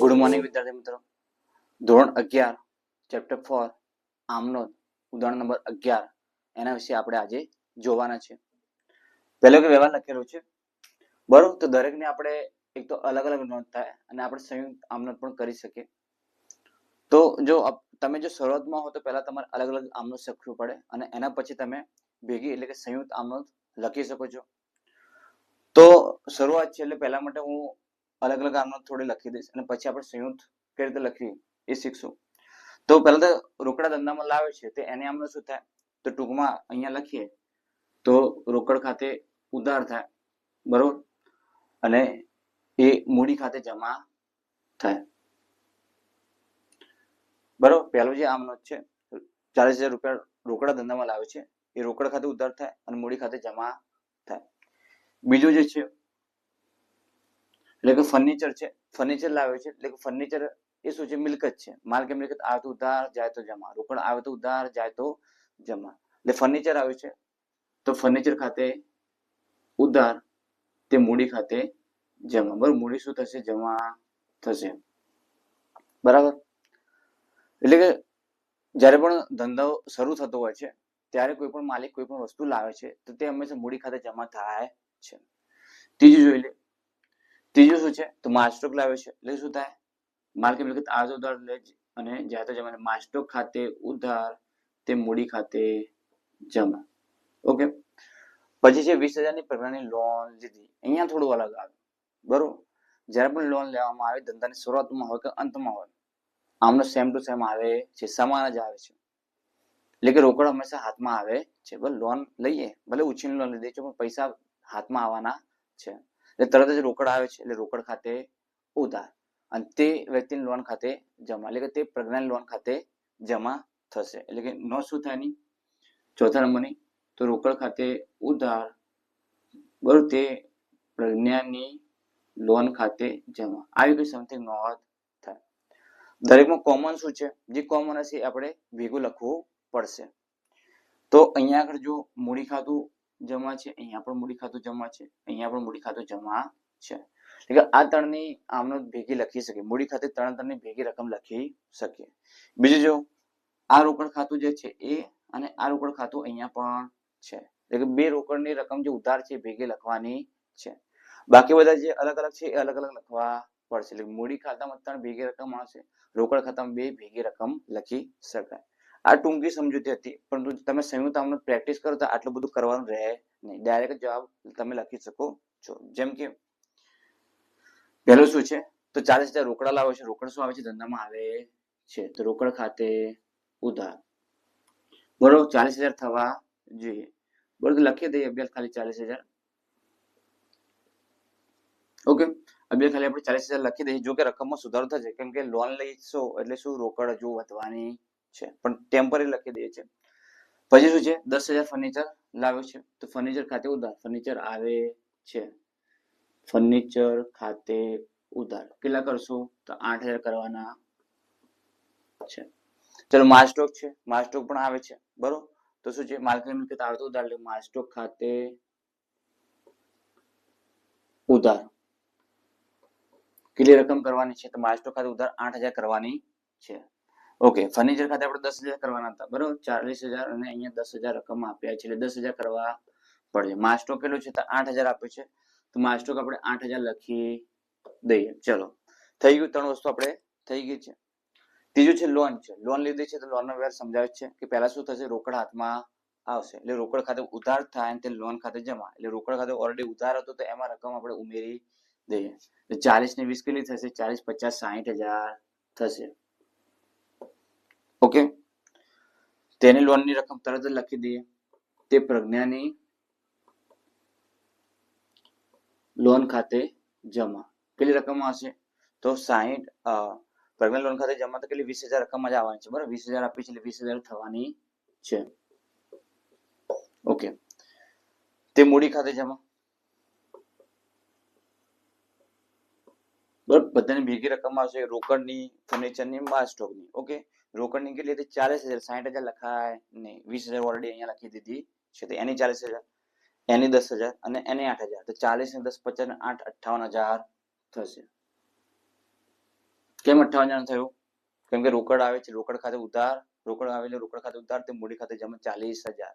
Good morning વિદ્યાર્થી મિત્રો. ધોરણ 11 ચેપ્ટર 4 આમનોંધ ઉદાહરણ નંબર 11 એના વિશે આપણે આજે જોવાના છે. પહેલો કે વ્યવહાર લખેલો છે બરોબર. તો દરેકને આપણે એક તો અલગ અલગ નોંધ થાય અને આપણે સંયુક્ત આમનોંધ પણ કરી શકીએ. તો જો તમે જો શરૂઆતમાં હો તો પહેલા તમારે અલગ અલગ આમનોંધ શીખવું પડે અને એના પછી તમે ભેગી એટલે કે સંયુક્ત આમનોંધ લખી શકો છો. તો શરૂઆત છે એટલે પહેલા માટે હું અલગ અલગ આમનોંધ થોડી લખી દઈશ અને પછી આપણે સંયુક્ત કઈ રીતે લખવી એ શીખશું. તો પહેલા તો રોકડા ધંધામાં લાવે છે તે એને આમનોંધ શું થાય? તો ટૂંકમાં અહીંયા લખીએ તો રોકડ ખાતે ઉધાર થાય બરોબર અને એ મૂડી ખાતે જમા થાય બરોબર. પહેલું જે આમનોંધ છે 40,000 રૂપિયા રોકડા ધંધામાં લાવે છે એ રોકડ ખાતે ઉધાર થાય અને મૂડી ખાતે જમા થાય. બીજું જે છે એટલે કે ફર્નિચર છે, ફર્નિચર લાવે છે એટલે કે ફર્નિચર એ શું છે? મિલકત છે. માલ કે મિલકત આવે તો ઉધાર જાય તો જમા, રોકડ આવે તો ઉધાર જાય તો જમા. એટલે ફર્નિચર આવે છે તો ફર્નિચર ખાતે ઉધાર તે મૂડી ખાતે જમા બરાબર. મૂડી શું થશે? જમા થશે બરાબર. એટલે કે જ્યારે પણ ધંધો શરૂ થતો હોય છે ત્યારે કોઈ પણ માલિક કોઈ પણ વસ્તુ લાવે છે તો તે હંમેશા મૂડી ખાતે જમા થાય છે. ત્રીજું જોઈ લે. ત્રીજું શું છે? તો માલ લાવે છે એટલે શું થાય? માલ કે મિલકત આવે તો ઉધાર લે અને જાય તો જમા. માલ ખાતે ઉધાર તે મૂડી ખાતે જમા. ઓકે. પછી છે 20,000 ની પ્રકારની લોન લીધી. અહીંયા થોડું અલગ આવે બરોબર. જ્યારે પણ લોન લેવામાં આવે ધંધાની શરૂઆતમાં હોય કે અંતમાં હોય આમનો સેમ ટુ સેમ આવે છે, સમાન જ આવે છે. એટલે કે રોકડ હંમેશા હાથમાં આવે છે. ભલે લોન લઈએ ભલે ઉછીની લોન લીધી છે પણ પૈસા હાથમાં આવવાના છે. એટલે તરત જ રોકડ આવે છે એટલે રોકડ ખાતે ઉધાર અને તે વ્યક્તિની લોન ખાતે જમા એટલે કે તે પ્રજ્ઞાની લોન ખાતે જમા થશે. એટલે કે નો શું થાય ની ચોથા નંબરની તો રોકડ ખાતે ઉધાર બરોબર તે પ્રજ્ઞાની લોન ખાતે જમા. આવી કોઈ સમથિંગ નોંધ થાય. દરેકમાં કોમન શું છે? જે કોમન હશે આપણે ભેગું લખવું પડશે. તો અહીંયા આગળ જો મૂડી ખાતું જમા છે, અહીંયા પણ મૂડી ખાતું જમા છે, અહીંયા પણ મૂડી ખાતું જમા છે. એટલે આ ત્રણની આમનોંધ ભેગી લખી શકીએ. મૂડી ખાતે ત્રણની ભેગી રકમ લખી શકીએ. બીજું જો આ રોકડ ખાતું જે છે એ અને આ રોકડ ખાતું અહીંયા પણ છે એટલે કે બે રોકડની રકમ જે ઉધાર છે ભેગી લખવાની છે. બાકી બધા જે અલગ અલગ છે એ અલગ અલગ લખવા પડશે. એટલે મૂડી ખાતામાં 3 ભેગી રકમ આવશે, રોકડ ખાતામાં 2 ભેગી રકમ લખી શકાય. આ ટૂંકી સમજૂતી હતી પરંતુ તમે સંયુક્ત આમનોંધ પ્રેક્ટિસ કરો તો આટલું બધું કરવાનું રહે નહીં. ડાયરેક્ટ જવાબ તમે લખી શકો છો. જેમ કે પહેલું શું છે? તો 40,000 રોકડા લાવે છે. રોકડ શું આવે છે? ધંધામાં આવે છે તો રોકડ ખાતે ઉધાર બરોબર 40,000 થવા જોઈએ બરોબર. લખી દઈએ અભ્યાસ ખાલી 40,000. ઓકે. અભ્યાસ ખાલી આપણે 40,000 લખી દઈએ. જો કે રકમમાં સુધારો થશે કેમ કે લોન લઈશો એટલે શું રોકડ હજુ વધવાની છે પણ ટેમ્પરરી લખી દઈએ છે. પછી શું છે? 10,000 ફર્નિચર લાવ્યો છે તો ફર્નિચર ખાતે ઉધાર. ફર્નિચર આવે છે, ફર્નિચર ખાતે ઉધાર. કેટલા કરશું? તો 8,000 કરવાના છે. ચલો માલ સ્ટોક છે, માલ સ્ટોક પણ આવે છે બરોબર. તો શું છે? માલકની મિલકત આવે તો ઉધાર એટલે માલ સ્ટોક ખાતે ઉધાર. કેટલી રકમ કરવાની છે? તો માલ સ્ટોક ખાતે ઉધાર 8,000 કરવાની છે. ઓકે. ફર્નિચર ખાતે આપણે 10,000 કરવાના હતા બરોબર. 40,000 અને અહીંયા 10,000 રકમ આપ્યા છે એટલે 10,000 કરવા પડે. માલ સ્ટોક કેટલો છે? તો 8,000 આપ્યો છે તો માલ સ્ટોક આપણે 8,000 લખી દઈએ. ચલો થઈ ગયું. 3 વસ્તુ આપણે થઈ ગઈ છે. ત્રીજું છે લોન છે. લોન લીધી છે તો લોનનો વ્યવહાર સમજાવે છે કે પહેલા શું થશે? રોકડ હાથમાં આવશે એટલે રોકડ ખાતે ઉધાર થાય અને તે લોન ખાતે જમા. એટલે રોકડ ખાતે ઓલરેડી ઉધાર હતો તો એમાં રકમ આપણે ઉમેરી દઈએ. 40 ને 20 કેટલી થશે? 40, 50, 60,000 થશે. ઓકે. તેની લોનની રકમ તરત જ લખી દઈએ. તે પ્રજ્ઞાની લોન ખાતે જમા. કેટલી રકમ આવશે? તો 60 પ્રજ્ઞા લોન ખાતે જમા તો કેટલી 20,000 રકમ જ આવવાની છે બરાબર. 20,000 આપી છે એટલે 20,000 થવાની છે. ઓકે. તે મૂડી ખાતે જમા બરાબર. બધાની ભેગી રકમ આવશે રોકડની, ફર્નિચરની, માલ સ્ટોકની. ઓકે. રોકડની કેટલી હતી? 40,000. 60,000 લખાય નહીં. 20,000 ઓલરેડી અહીંયા લખી દીધી છે તો એની 40,000, એની 10,000 અને એની 8,000 તો 40 ને 10 50 ને 8 58,000 થશે. કેમ 58 જણા થયું? કેમ કે રોકડ આવે છે, રોકડ ખાતે ઉધાર, રોકડ આવે એટલે રોકડ ખાતે ઉધાર, તે મૂડી ખાતે જમા 40,000.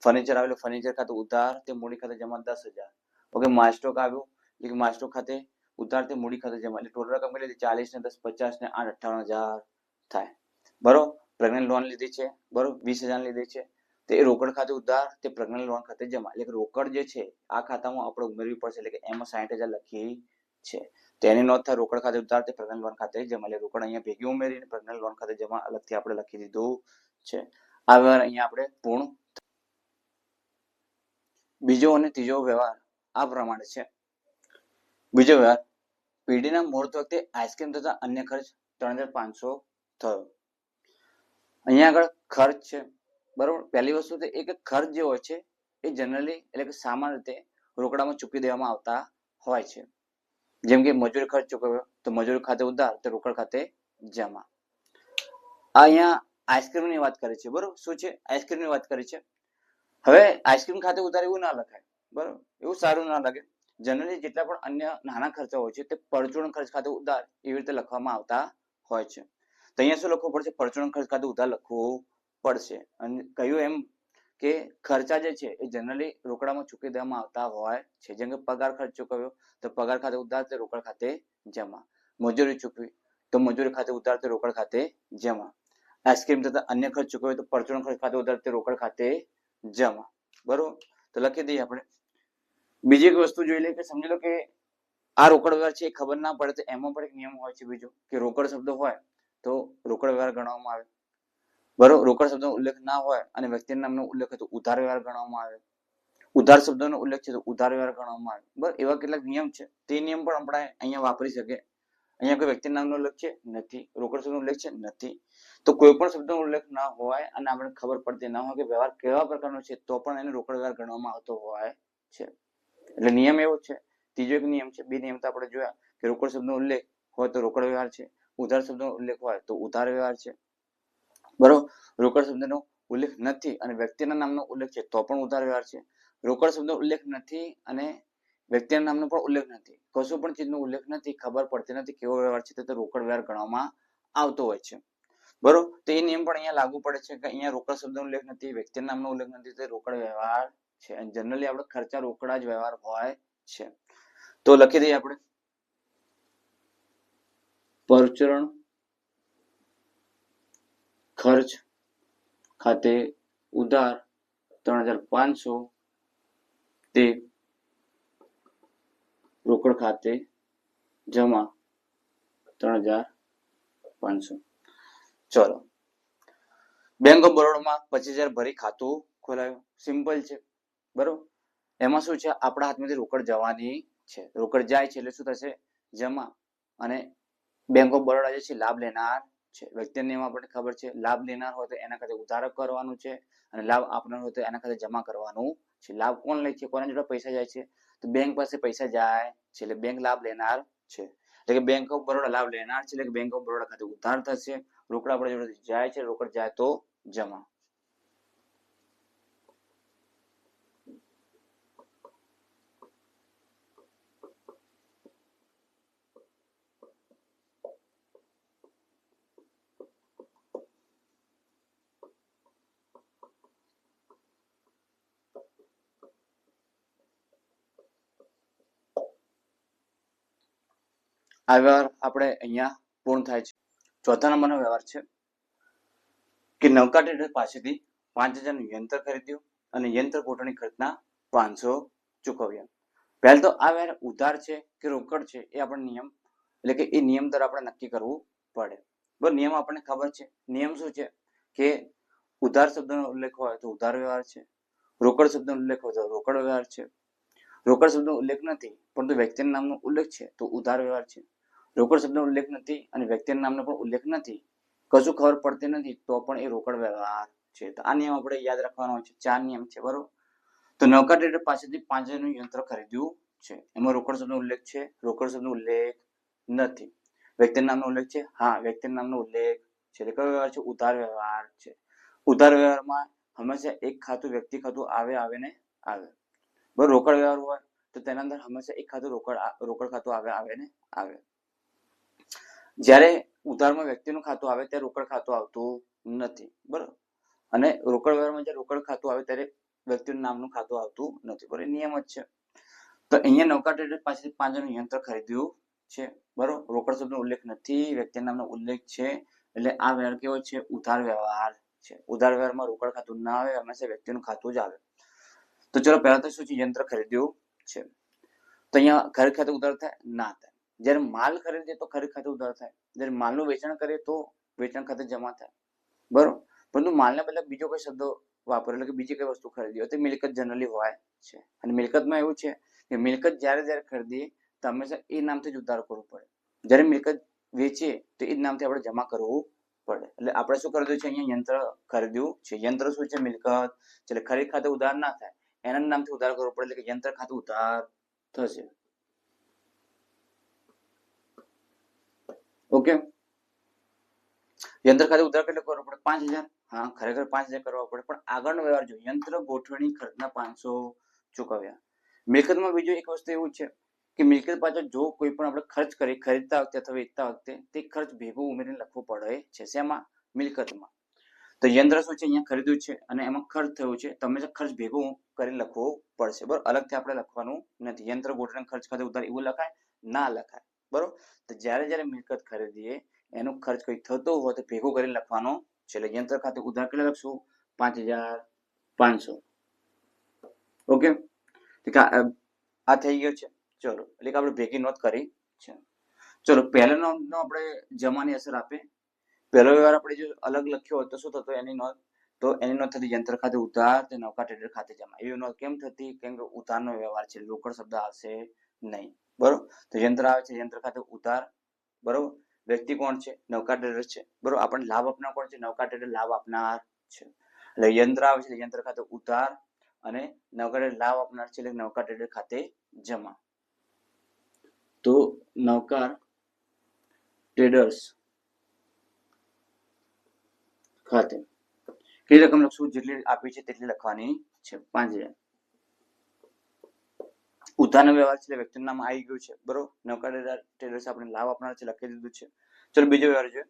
ફર્નિચર આવે એટલે ફર્નિચર ખાતે ઉધાર, તે મૂડી ખાતે જમા 10,000. ઓકે, માસ્ટોક આવ્યું એટલે માસ્ટોક ખાતે ઉધાર, તે મૂડી ખાતે જમા, એટલે ટોટલ રકમ કેટલી? 40 ને 10 50 ને 8 58,000 થાય. બરોબર. પ્રેગ્નન્ટ લોન લીધી છે, બરોબર, 20,000 લીધી છે, તે રોકડ ખાતે ઉધાર, તે પ્રેગ્નન્ટ લોન ખાતે જમા, એટલે રોકડ જે છે આ ખાતામાં આપણે ઉમેરવી પડશે, એટલે કે એમાં 60,000 લખી છે. તેની નોંધ થાય રોકડ ખાતે ઉધાર, તે પ્રેગ્નન્ટ લોન ખાતે જમા, એટલે રોકડ અહીંયા ભેગી ઉમેરીને પ્રેગ્નન્ટ લોન ખાતે જમા અલગથી આપણે લખી દીધું છે. આ વ્યવહાર અહીંયા આપણે પૂર્ણ. બીજો અને ત્રીજો વ્યવહાર આ પ્રમાણે છે. બીજો વ્યવહાર, પેઢીના મુહૂર્ત વખતે આઈસ્ક્રીમ તથા અન્ય ખર્ચ 3,500 થયો. અહીંયા આગળ ખર્ચ છે, બરોબર. પહેલી વસ્તુ તો એ કે ખર્ચ જે હોય છે એ જનરલી એટલે કે સામાન્ય રીતે રોકડામાં ચૂકવી દેવામાં આવતા હોય છે. જેમ કે મજૂરી ખર્ચ ચૂકવ્યો તો મજૂરી ખાતે ઉધાર, તો રોકડ ખાતે જમા. અહીંયા આઈસ્ક્રીમ ની વાત કરી છે, બરોબર. શું છે? આઈસ્ક્રીમ ની વાત કરી છે. હવે આઈસ્ક્રીમ ખાતે ઉધાર એવું ના લખાય, બરોબર, એવું સારું ના લાગે. જનરલી જેટલા પણ અન્ય નાના ખર્ચા હોય છે તે પરચુરણ ખર્ચ ખાતે ઉધાર એવી રીતે લખવામાં આવતા હોય છે. તો અહીંયા શું લખવું પડશે? પરચુરણ ખર્ચ ખાતે ઉધાર લખવું પડશે. અને કહ્યું એમ કે ખર્ચા જે છે એ જનરલી રોકડામાં ચૂકવી દેવામાં આવતા હોય છે. જેમ કે પગાર ખર્ચ ચૂકવ્યો તો પગાર ખાતે ઉધાર, તે રોકડ ખાતે જમા. મજૂરી ચૂકવી તો મજૂરી ખાતે ઉધાર, તે રોકડ ખાતે જમા. આઈસ્ક્રીમ તથા અન્ય ખર્ચ ચૂકવ્યો તો પરચુરણ ખર્ચ ખાતે ઉધાર, તે રોકડ ખાતે જમા. બરોબર. તો લખી દઈએ આપણે. બીજી એક વસ્તુ જોઈ લઈએ કે સમજી લો કે આ રોકડ વ્યવહાર છે એ ખબર ના પડે તો એમાં પણ એક નિયમ હોય છે બીજો, કે રોકડ શબ્દ હોય તો રોકડ વ્યવહાર ગણવામાં આવે, બરોબર. રોકડ શબ્દનો ઉલ્લેખ ના હોય અને વ્યક્તિના નામનો ઉલ્લેખ હોય તો ઉધાર વ્યવહાર ગણવામાં આવે. ઉધાર શબ્દનો ઉલ્લેખ છે તો ઉધાર વ્યવહાર ગણવામાં આવે. બરાબર. એવા કેટલાક નિયમ છે, તે નિયમ પણ આપણે અહીંયા વાપરી શકીએ. અહીંયા કોઈ વ્યક્તિના નામનો ઉલ્લેખ છે નથી, રોકડ શબ્દનો ઉલ્લેખ છે નથી, તો કોઈ પણ શબ્દનો ઉલ્લેખ ના હોય અને આપણે ખબર પડતી ના હોય કે વ્યવહાર કેવા પ્રકારનો છે તો પણ એને રોકડ વ્યવહાર ગણવામાં આવતો હોય છે. એટલે નિયમ એવો છે. ત્રીજો એક નિયમ છે. બે નિયમ તો આપણે જોયા કે રોકડ શબ્દનો ઉલ્લેખ હોય તો રોકડ વ્યવહાર છે, ઉધાર શબ્દનો ઉલ્લેખ હોય તો ઉધાર વ્યવહાર છે, બરોબર. રોકડ શબ્દનો ઉલ્લેખ નથી અને વ્યક્તિના નામનો ઉલ્લેખ છે તો પણ ઉધાર વ્યવહાર છે. રોકડ શબ્દનો ઉલ્લેખ નથી અને વ્યક્તિના નામનો પણ ઉલ્લેખ નથી, કશું પણ ચીજનો ઉલ્લેખ નથી, ખબર પડતી નથી કેવો વ્યવહાર છે તો રોકડ વ્યવહાર ગણવામાં આવતો હોય છે, બરોબર. તો એ નિયમ પણ અહીંયા લાગુ પડે છે કે અહીંયા રોકડ શબ્દનો ઉલ્લેખ નથી, વ્યક્તિના નામનો ઉલ્લેખ નથી, તો રોકડ વ્યવહાર છે. અને જનરલી આપણે ખર્ચા રોકડા જ વ્યવહાર હોય છે. તો લખી દઈએ આપણે પરચુરણ ખર્ચ ખાતે ઉધાર 3,500, તે રોકડ ખાતે જમા 3,500. ચલો, બેંક ઓફ બરોડામાં 25,000 ભરી ખાતું ખોલાવ્યું. સિમ્પલ છે, બરોબર. એમાં શું છે? આપણા હાથમાંથી રોકડ જવાની છે, રોકડ જાય છે એટલે શું થશે? જમા. અને બેંક ઓફ બરોડા જે છે લાભ લેનાર છે. વ્યક્તિને એમાં આપણને ખબર છે, લાભ લેનાર હોય તો એના ખાતે ઉધાર કરવાનું છે અને લાભ આપનાર હોય તો એના ખાતે જમા કરવાનું છે. લાભ કોણ લે છે? કોના જોડે પૈસા જાય છે? તો બેંક પાસે પૈસા જાય છે એટલે બેંક લાભ લેનાર છે. એટલે કે બેંક ઓફ બરોડા લાભ લેનાર છે એટલે કે બેંક ઓફ બરોડા ખાતે ઉધાર થશે. રોકડા આપણા જોડે જાય છે, રોકડ જાય તો જમા. આ વ્યવહાર આપણે અહીંયા પૂર્ણ થાય છે. ચોથા નંબરનો વ્યવહાર છે કે નૌકા ટ્રેડર પાસેથી 5,000 નું યંત્ર ખરીદ્યું અને યંત્ર કોટણી ખર્ચના 500 ચૂકવ્યા. પહેલા તો આ વ્યવહાર ઉધાર છે કે રોકડ છે એ આપણે નિયમ એટલે કે એ નિયમ દ્વારા આપણે નક્કી કરવું પડે. બરાબર. નિયમ આપણને ખબર છે. નિયમ શું છે કે ઉધાર શબ્દનો ઉલ્લેખ હોય તો ઉધાર વ્યવહાર છે, રોકડ શબ્દનો ઉલ્લેખ હોય તો રોકડ વ્યવહાર છે, રોકડ શબ્દનો ઉલ્લેખ નથી પરંતુ વ્યક્તિના નામનો ઉલ્લેખ છે તો ઉધાર વ્યવહાર છે, રોકડ શબ્દનો ઉલ્લેખ નથી અને વ્યક્તિના નામનો પણ ઉલ્લેખ નથી, કશું ખબર પડતી નથી તો પણ એ રોકડ વ્યવહાર છે. તો આ નિયમ આપણે યાદ રાખવાનો છે. 4 નિયમ છે, બરોબર. તો નૌકા ટ્રેડર પાસેથી 5,000 નું યંત્ર ખરીદ્યું છે. એમાં રોકડ શબ્દનો ઉલ્લેખ છે, રોકડ શબ્દનો ઉલ્લેખ નથી. વ્યક્તિના નામનો ઉલ્લેખ છે, હા, વ્યક્તિના નામનો ઉલ્લેખ છે. એટલે કયો વ્યવહાર છે? ઉધાર વ્યવહાર છે. ઉધાર વ્યવહારમાં હંમેશા એક ખાતું વ્યક્તિ ખાતું આવે ને આવે, બરોબર. રોકડ વ્યવહાર હોય તો તેના અંદર હંમેશા એક ખાતું રોકડ ખાતું આવે ને આવે. જ્યારે ઉધારમાં વ્યક્તિનું ખાતું આવે ત્યારે રોકડ ખાતું આવતું નથી, બરોબર. અને રોકડ વ્યવહારમાં જ્યારે રોકડ ખાતું આવે ત્યારે વ્યક્તિનું નામનું ખાતું આવતું નથી, બરોબર. નિયમ જ છે. તો અહીંયા નૌકા ટ્રેડર પાસેથી 5 જણનું યંત્ર ખરીદ્યું છે, બરોબર. રોકડ શબ્દનો ઉલ્લેખ નથી, વ્યક્તિના નામનો ઉલ્લેખ છે, એટલે આ વ્યવહાર કેવો છે? ઉધાર વ્યવહાર છે. ઉધાર વ્યવહારમાં રોકડ ખાતું ના આવે, હંમેશા વ્યક્તિનું ખાતું જ આવે. તો ચલો પહેલા તો શું છે? યંત્ર ખરીદ્યું છે. તો અહીંયા ખરીદ ખાતે ઉધાર થાય? ના થાય. જ્યારે માલ ખરીદીએ તો ખરીદ ખાતે ઉધાર થાય. જ્યારે માલનું વેચાણ કરીએ તો વેચાણ ખાતે જમા થાય, બરોબર. પરંતુ માલને બદલે બીજો કોઈ શબ્દ વાપરો, એટલે કે બીજી કઈ વસ્તુ ખરીદી હોય તો મિલકત જનરલી હોય છે. અને મિલકતમાં એવું છે કે મિલકત જ્યારે ખરીદીએ તો હંમેશા એ નામથી જ ઉધાર કરવું પડે. જ્યારે મિલકત વેચીએ તો એ જ નામથી આપણે જમા કરવું પડે. એટલે આપણે શું ખરીદ્યું છે? અહીંયા યંત્ર ખરીદ્યું છે. યંત્ર શું છે? મિલકત. એટલે ખરીદ ખાતે ઉધાર ના થાય, એના નામથી ઉધાર કરવું પડે, એટલે કે યંત્ર ખાતે ઉધાર થશે. ઓકે. યંત્ર ખાતે ઉધાર કેટલો કરવો પડે? 5000. હા, ખરેખર 5000 કરવા પડે, પણ આગળનો વ્યવહાર જો યંત્ર ગોઠવણી ખર્ચના 500 ચૂકવ્યા. મિલકતમાં બીજું એક વસ્તુ એવું છે કે મિલકત પાછળ જો કોઈ પણ આપણે ખર્ચ કરી ખરીદતા વખતે અથવા વેચતા વખતે તે ખર્ચ ભેગો ઉમેરીને લખવો પડે છે. શેમાં? મિલકતમાં. તો યંત્ર શું છે? અહીંયા ખરીદ્યું છે અને એમાં ખર્ચ થયો છે, તમે ખર્ચ ભેગો કરી લખવો પડશે, બરોબર. અલગથી આપણે લખવાનું નથી. યંત્ર ગોઠવણી ખર્ચ ખાતે ઉધાર એવું લખાય? ના લખાય, બરોબર. તો જ્યારે મિલકત ખરીદીએ એનો ખર્ચ કોઈ થતો હોય તો ભેગો કરીને લખવાનો છે. એટલે યંત્ર ખાતે ઉધાર કેટલા લખશું? 5500. ઓકે. આ થઈ ગયો છે. ચલો, એટલે કે આપણે ભેગી નોંધ કરી છે. ચલો, પહેલા નોંધનો આપણે જમાની અસર આપે. પહેલો વ્યવહાર આપણે જો અલગ લખ્યો હોય તો શું થતું? એની નોંધ થતી યંત્ર ખાતે ઉધાર, તે નૌકા ટ્રેડર ખાતે જમા. એવી નોંધ કેમ થતી? કેમ કે ઉધારનો વ્યવહાર છે, રોકડ શબ્દ આવશે નહીં, બરોબર. તો યંત્ર આવે છે, યંત્ર ખાતે ઉધાર, બરોબર. વ્યક્તિ કોણ છે? નૌકા ટ્રેડર છે, બરોબર. આપણને લાભ આપનાર કોણ છે? નૌકા ટ્રેડર લાભ આપનાર છે. એટલે યંત્ર આવે છે, યંત્ર ખાતે ઉધાર, અને નૌકા ટ્રેડર લાભ આપનાર છે, એટલે નૌકા ટ્રેડર ખાતે જમા. તો નૌકા ટ્રેડર્સ ખાતે કેટલી રકમ લખશું? જેટલી આપી છે તેટલી લખવાની છે, 5000. ઉધારનો વ્યવહાર છે, વ્યક્તિનું નામ આવી ગયું છે, બરોબર. નૌકા ટ્રેડર્સ આપણે લાભ આપનાર છે, લખી દીધું છે. ચલો, બીજો વ્યવહાર છે.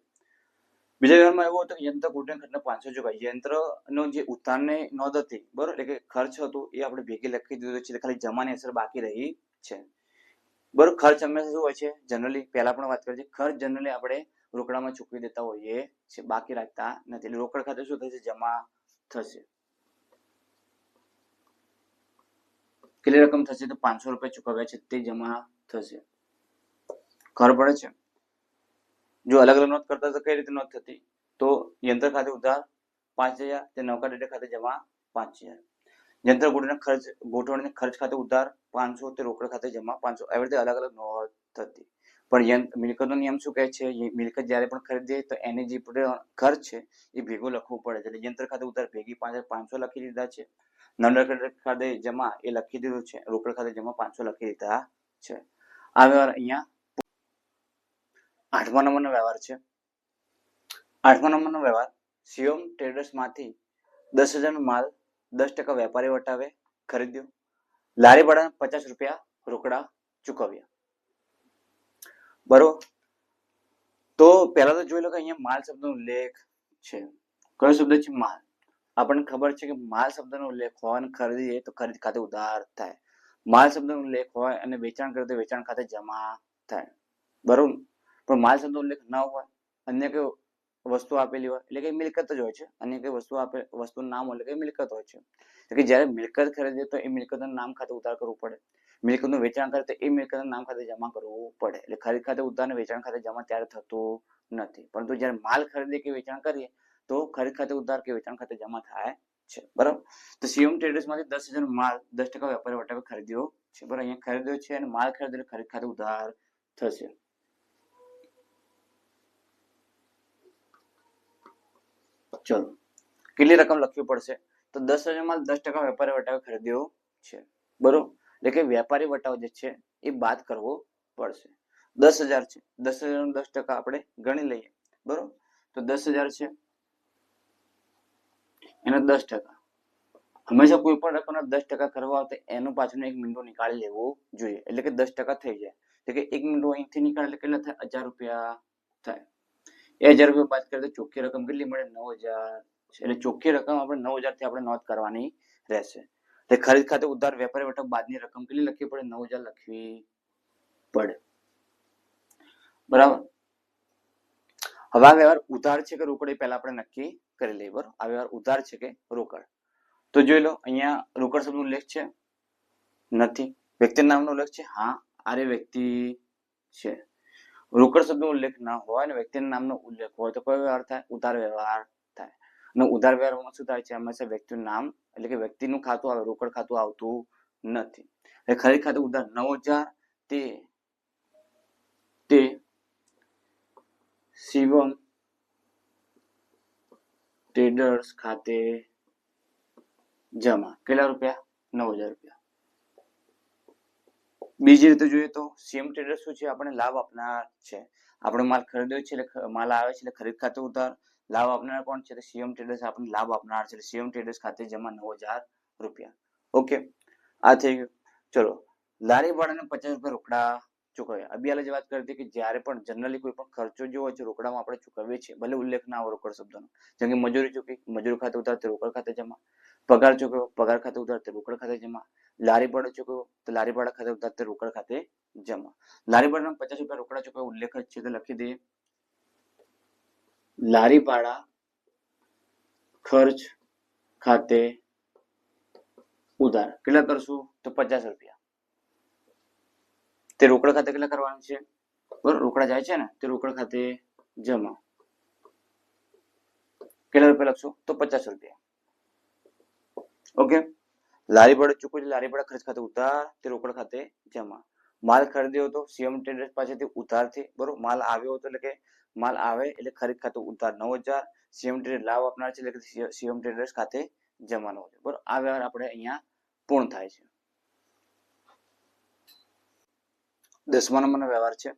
બીજા વ્યવહારમાં એવું હતું કે યંત્ર ગોઠવણી ખર્ચના 500 ચૂકવાય. યંત્રનો જે ઉધારની નોંધ હતી, બરોબર, એટલે કે ખર્ચ હતું એ આપણે ભેગી લખી દીધું છે, ખાલી જમાની અસર બાકી રહી છે, બરોબર. ખર્ચ હંમેશા શું હોય છે? જનરલી પહેલા પણ વાત કરી છે, ખર્ચ જનરલી આપણે રોકડામાં ચૂકવી દેતા હોઈએ છે, બાકી રાખતા નથી. એટલે રોકડ ખાતે શું થશે? જમા થશે. કેટલી રકમ થશે? તો 500 રૂપિયા ચૂકવ્યા છે તે જમા થશે. ખબર પડે છે? જો અલગ અલગ નોંધ કરતા તો કઈ રીતે નોંધ થતી? તો યંત્ર ખાતે ઉધાર 5000, તે નૌકા ટ્રેડર ખાતે જમા 5000. યંત્ર ગોઠવણી ખર્ચ ખાતે ઉધાર 500, તે રોકડ ખાતે જમા 500. આવી રીતે અલગ અલગ નોંધ થતી. પણ મિલકતનો નિયમ શું કહે છે? મિલકત જ્યારે પણ ખરીદીએ તો એની જે ખર્ચ છે એ ભેગો લખવો પડે છે. એટલે યંત્ર ખાતે ઉધાર ભેગી 500 લખી દીધા છે, નૌકા ટ્રેડર ખાતે જમા એ લખી દીધું છે, રોકડ ખાતે જમા 500 લખી દીધા છે. આ વ્યવહાર અહીંયા 8મા નંબરનો વ્યવહાર છે. 8મા નંબરનો વ્યવહાર, શિવમ ટ્રેડર્સ માંથી 10,000 નો માલ 10% વેપારી વટાવે ખરીદ્યો. લારી ભાડા 50 રૂપિયા રોકડા ચૂકવ્યા, બરોબર. તો પહેલા તો જોઈ લો કે અહીંયા માલ શબ્દનો ઉલ્લેખ છે. કયો શબ્દ છે? માલ. આપણને ખબર છે કે માલ શબ્દનો ઉલ્લેખ હોય અને ખરીદીએ તો ખરીદ ખાતે ઉધાર થાય. માલ શબ્દનો ઉલ્લેખ હોય અને વેચાણ કરીએ તો વેચાણ ખાતે જમા થાય, બરોબર. પણ માલ શબ્દનો ઉલ્લેખ ન હોય, અન્ય કોઈ વસ્તુ આપેલી હોય એટલે કે મિલકત જ હોય છે. અન્ય કોઈ વસ્તુનું નામ હોય એટલે કે મિલકત હોય છે. એટલે કે જ્યારે મિલકત ખરીદીએ તો એ મિલકતના નામ ખાતે ઉધાર કરવું પડે. મિલકતનું વેચાણ કરે તો એ મિલકતના નામ ખાતે જમા કરવું પડે. એટલે ખરીદ ખાતે ઉધાર અને વેચાણ ખાતે જમા ત્યારે થતું નથી. પરંતુ જ્યારે માલ ખરીદીએ કે વેચાણ કરીએ તો ખરીદ ખાતે ઉધાર કે વેચાણ ખાતે જમા થાય છે, બરાબર. તો શિવમ ટ્રેડર્સ માંથી 10,000 નો માલ 10% વેપારી વટાવે ખરીદ્યો છે, બરાબર. અહીંયા ખરીદ્યો છે અને માલ ખરીદ્યો ખરીદ ખાતે ઉધાર થશે. ચલો, કેટલી રકમ લખવી પડશે? તો 10,000 માલ 10% વેપારી વટાવે ખરીદ્યો છે, બરોબર. એટલે કે વેપારી વટાવ જે છે એ બાદ કરવો પડશે. 10,000 છે, 10,000 નો 10% આપણે ગણી લઈએ, બરોબર. તો 10,000 છે એનો 10%. હંમેશા કોઈ પણ રકમના 10% કરવા હોય તો એનું પાછળનું એક મીંડું નીકાળી લેવું જોઈએ, એટલે કે 10% થઈ જાય. એટલે કે એક મીંડું અહીંથી નીકાળે એટલે કેટલા થાય? 1000 રૂપિયા થાય. 1000 રૂપિયા બાદ કરીએ તો ચોખ્ખી રકમ કેટલી મળે? 9000. એટલે ચોખ્ખી રકમ આપણે 9000 થી આપણે નોંધ કરવાની રહેશે. એટલે ખરીદ ખાતે ઉધાર વેપારી વટક બાદની રકમ કેટલી લખવી પડે? 9000 લખવી પડે. બરાબર. હવે આ વ્યવહાર ઉધાર છે કે રોકડ એ પહેલા આપણે નક્કી કરી લઈએ. બરાબર, આ વ્યવહાર ઉધાર છે કે રોકડ? તો જોઈ લો, અહીંયા રોકડ શબ્દનો ઉલ્લેખ છે? નથી. વ્યક્તિના નામનો ઉલ્લેખ છે? હા, આરે વ્યક્તિ છે. રોકડ શબ્દનો ઉલ્લેખ ના હોય અને વ્યક્તિના નામનો ઉલ્લેખ હોય તો કયો વ્યવહાર થાય? ઉધાર વ્યવહાર થાય. અને ઉધાર વ્યવહારમાં શું થાય છે? હંમેશા વ્યક્તિનું નામ એટલે કે વ્યક્તિનું ખાતું આવે, રોકડ ખાતું આવતું નથી. એટલે ખરીદ ખાતે ઉધાર 9000 તે શિવમ ટ્રેડર્સ ખાતે જમા. કેટલા રૂપિયા? 9000 રૂપિયા. બીજી રીતે જોઈએ તો સીએમ ટ્રેડર્સ શું છે? આપણે લાભ આપનાર છે. આપણે માલ ખરીદ્યો છે એટલે માલ આવે છે એટલે ખરીદ ખાતે ઉધાર. લાભ આપનાર કોણ છે? સીએમ ટ્રેડર્સ આપણને લાભ આપનાર છે. સીએમ ટ્રેડર્સ ખાતે જમા 9000 રૂપિયા. ઓકે, આ થઈ ગયું. ચલો, લારી ભાડાને 50 રૂપિયા રોકડા ચૂકવ્યા. અભિયાલે જે વાત કરી હતી કે જ્યારે પણ જનરલી કોઈ પણ ખર્ચો જે હોય છે રોકડામાં આપણે ચૂકવીએ છીએ, ભલે ઉલ્લેખ ના હોય રોકડ શબ્દનો. જેમ કે મજૂરી ચૂકવી, મજૂરી ખાતે ઉધાર તે રોકડ ખાતે જમા. પગાર ચૂકવ્યો, પગાર ખાતે ઉધાર તે રોકડ ખાતે જમા. લારી ભાડું ચૂકવ્યું તો લારી ભાડા ખાતે ઉધાર તે રોકડ ખાતે જમા. લારી ભાડાના 50 રૂપિયા રોકડા ચૂકવ્યા ઉલ્લેખ જ છે તો લખી દઈએ લારી ભાડા ખર્ચ ખાતે ઉધાર. કેટલા કરશું? તો 50 રૂપિયા. તે રોકડ ખાતે કેટલા કરવાનું છે? બરોબર, રોકડા જાય છે ને તે રોકડ ખાતે જમા. કેટલા રૂપિયા લખશું? તો 50 રૂપિયા. ઓકે, લારી ભાડું ચૂકવ્યું લારી ભાડા ખર્ચ ખાતે ઉધાર તે રોકડ ખાતે જમા. માલ ખરીદ્યો હતો સીએમ ટ્રેડર્સ પાસેથી ઉધારથી. બરોબર, માલ આવ્યો હતો એટલે કે માલ આવે એટલે ખરીદ ખાતે ઉધાર 9000. સીએમ ટ્રેડર્સ લાભ આપનાર છે એટલે કે સીએમ ટ્રેડર્સ ખાતે જમાનો છે. બરોબર, આ વ્યવહાર આપણે અહીંયા પૂર્ણ થાય છે. 10મા નંબરનો વ્યવહાર છે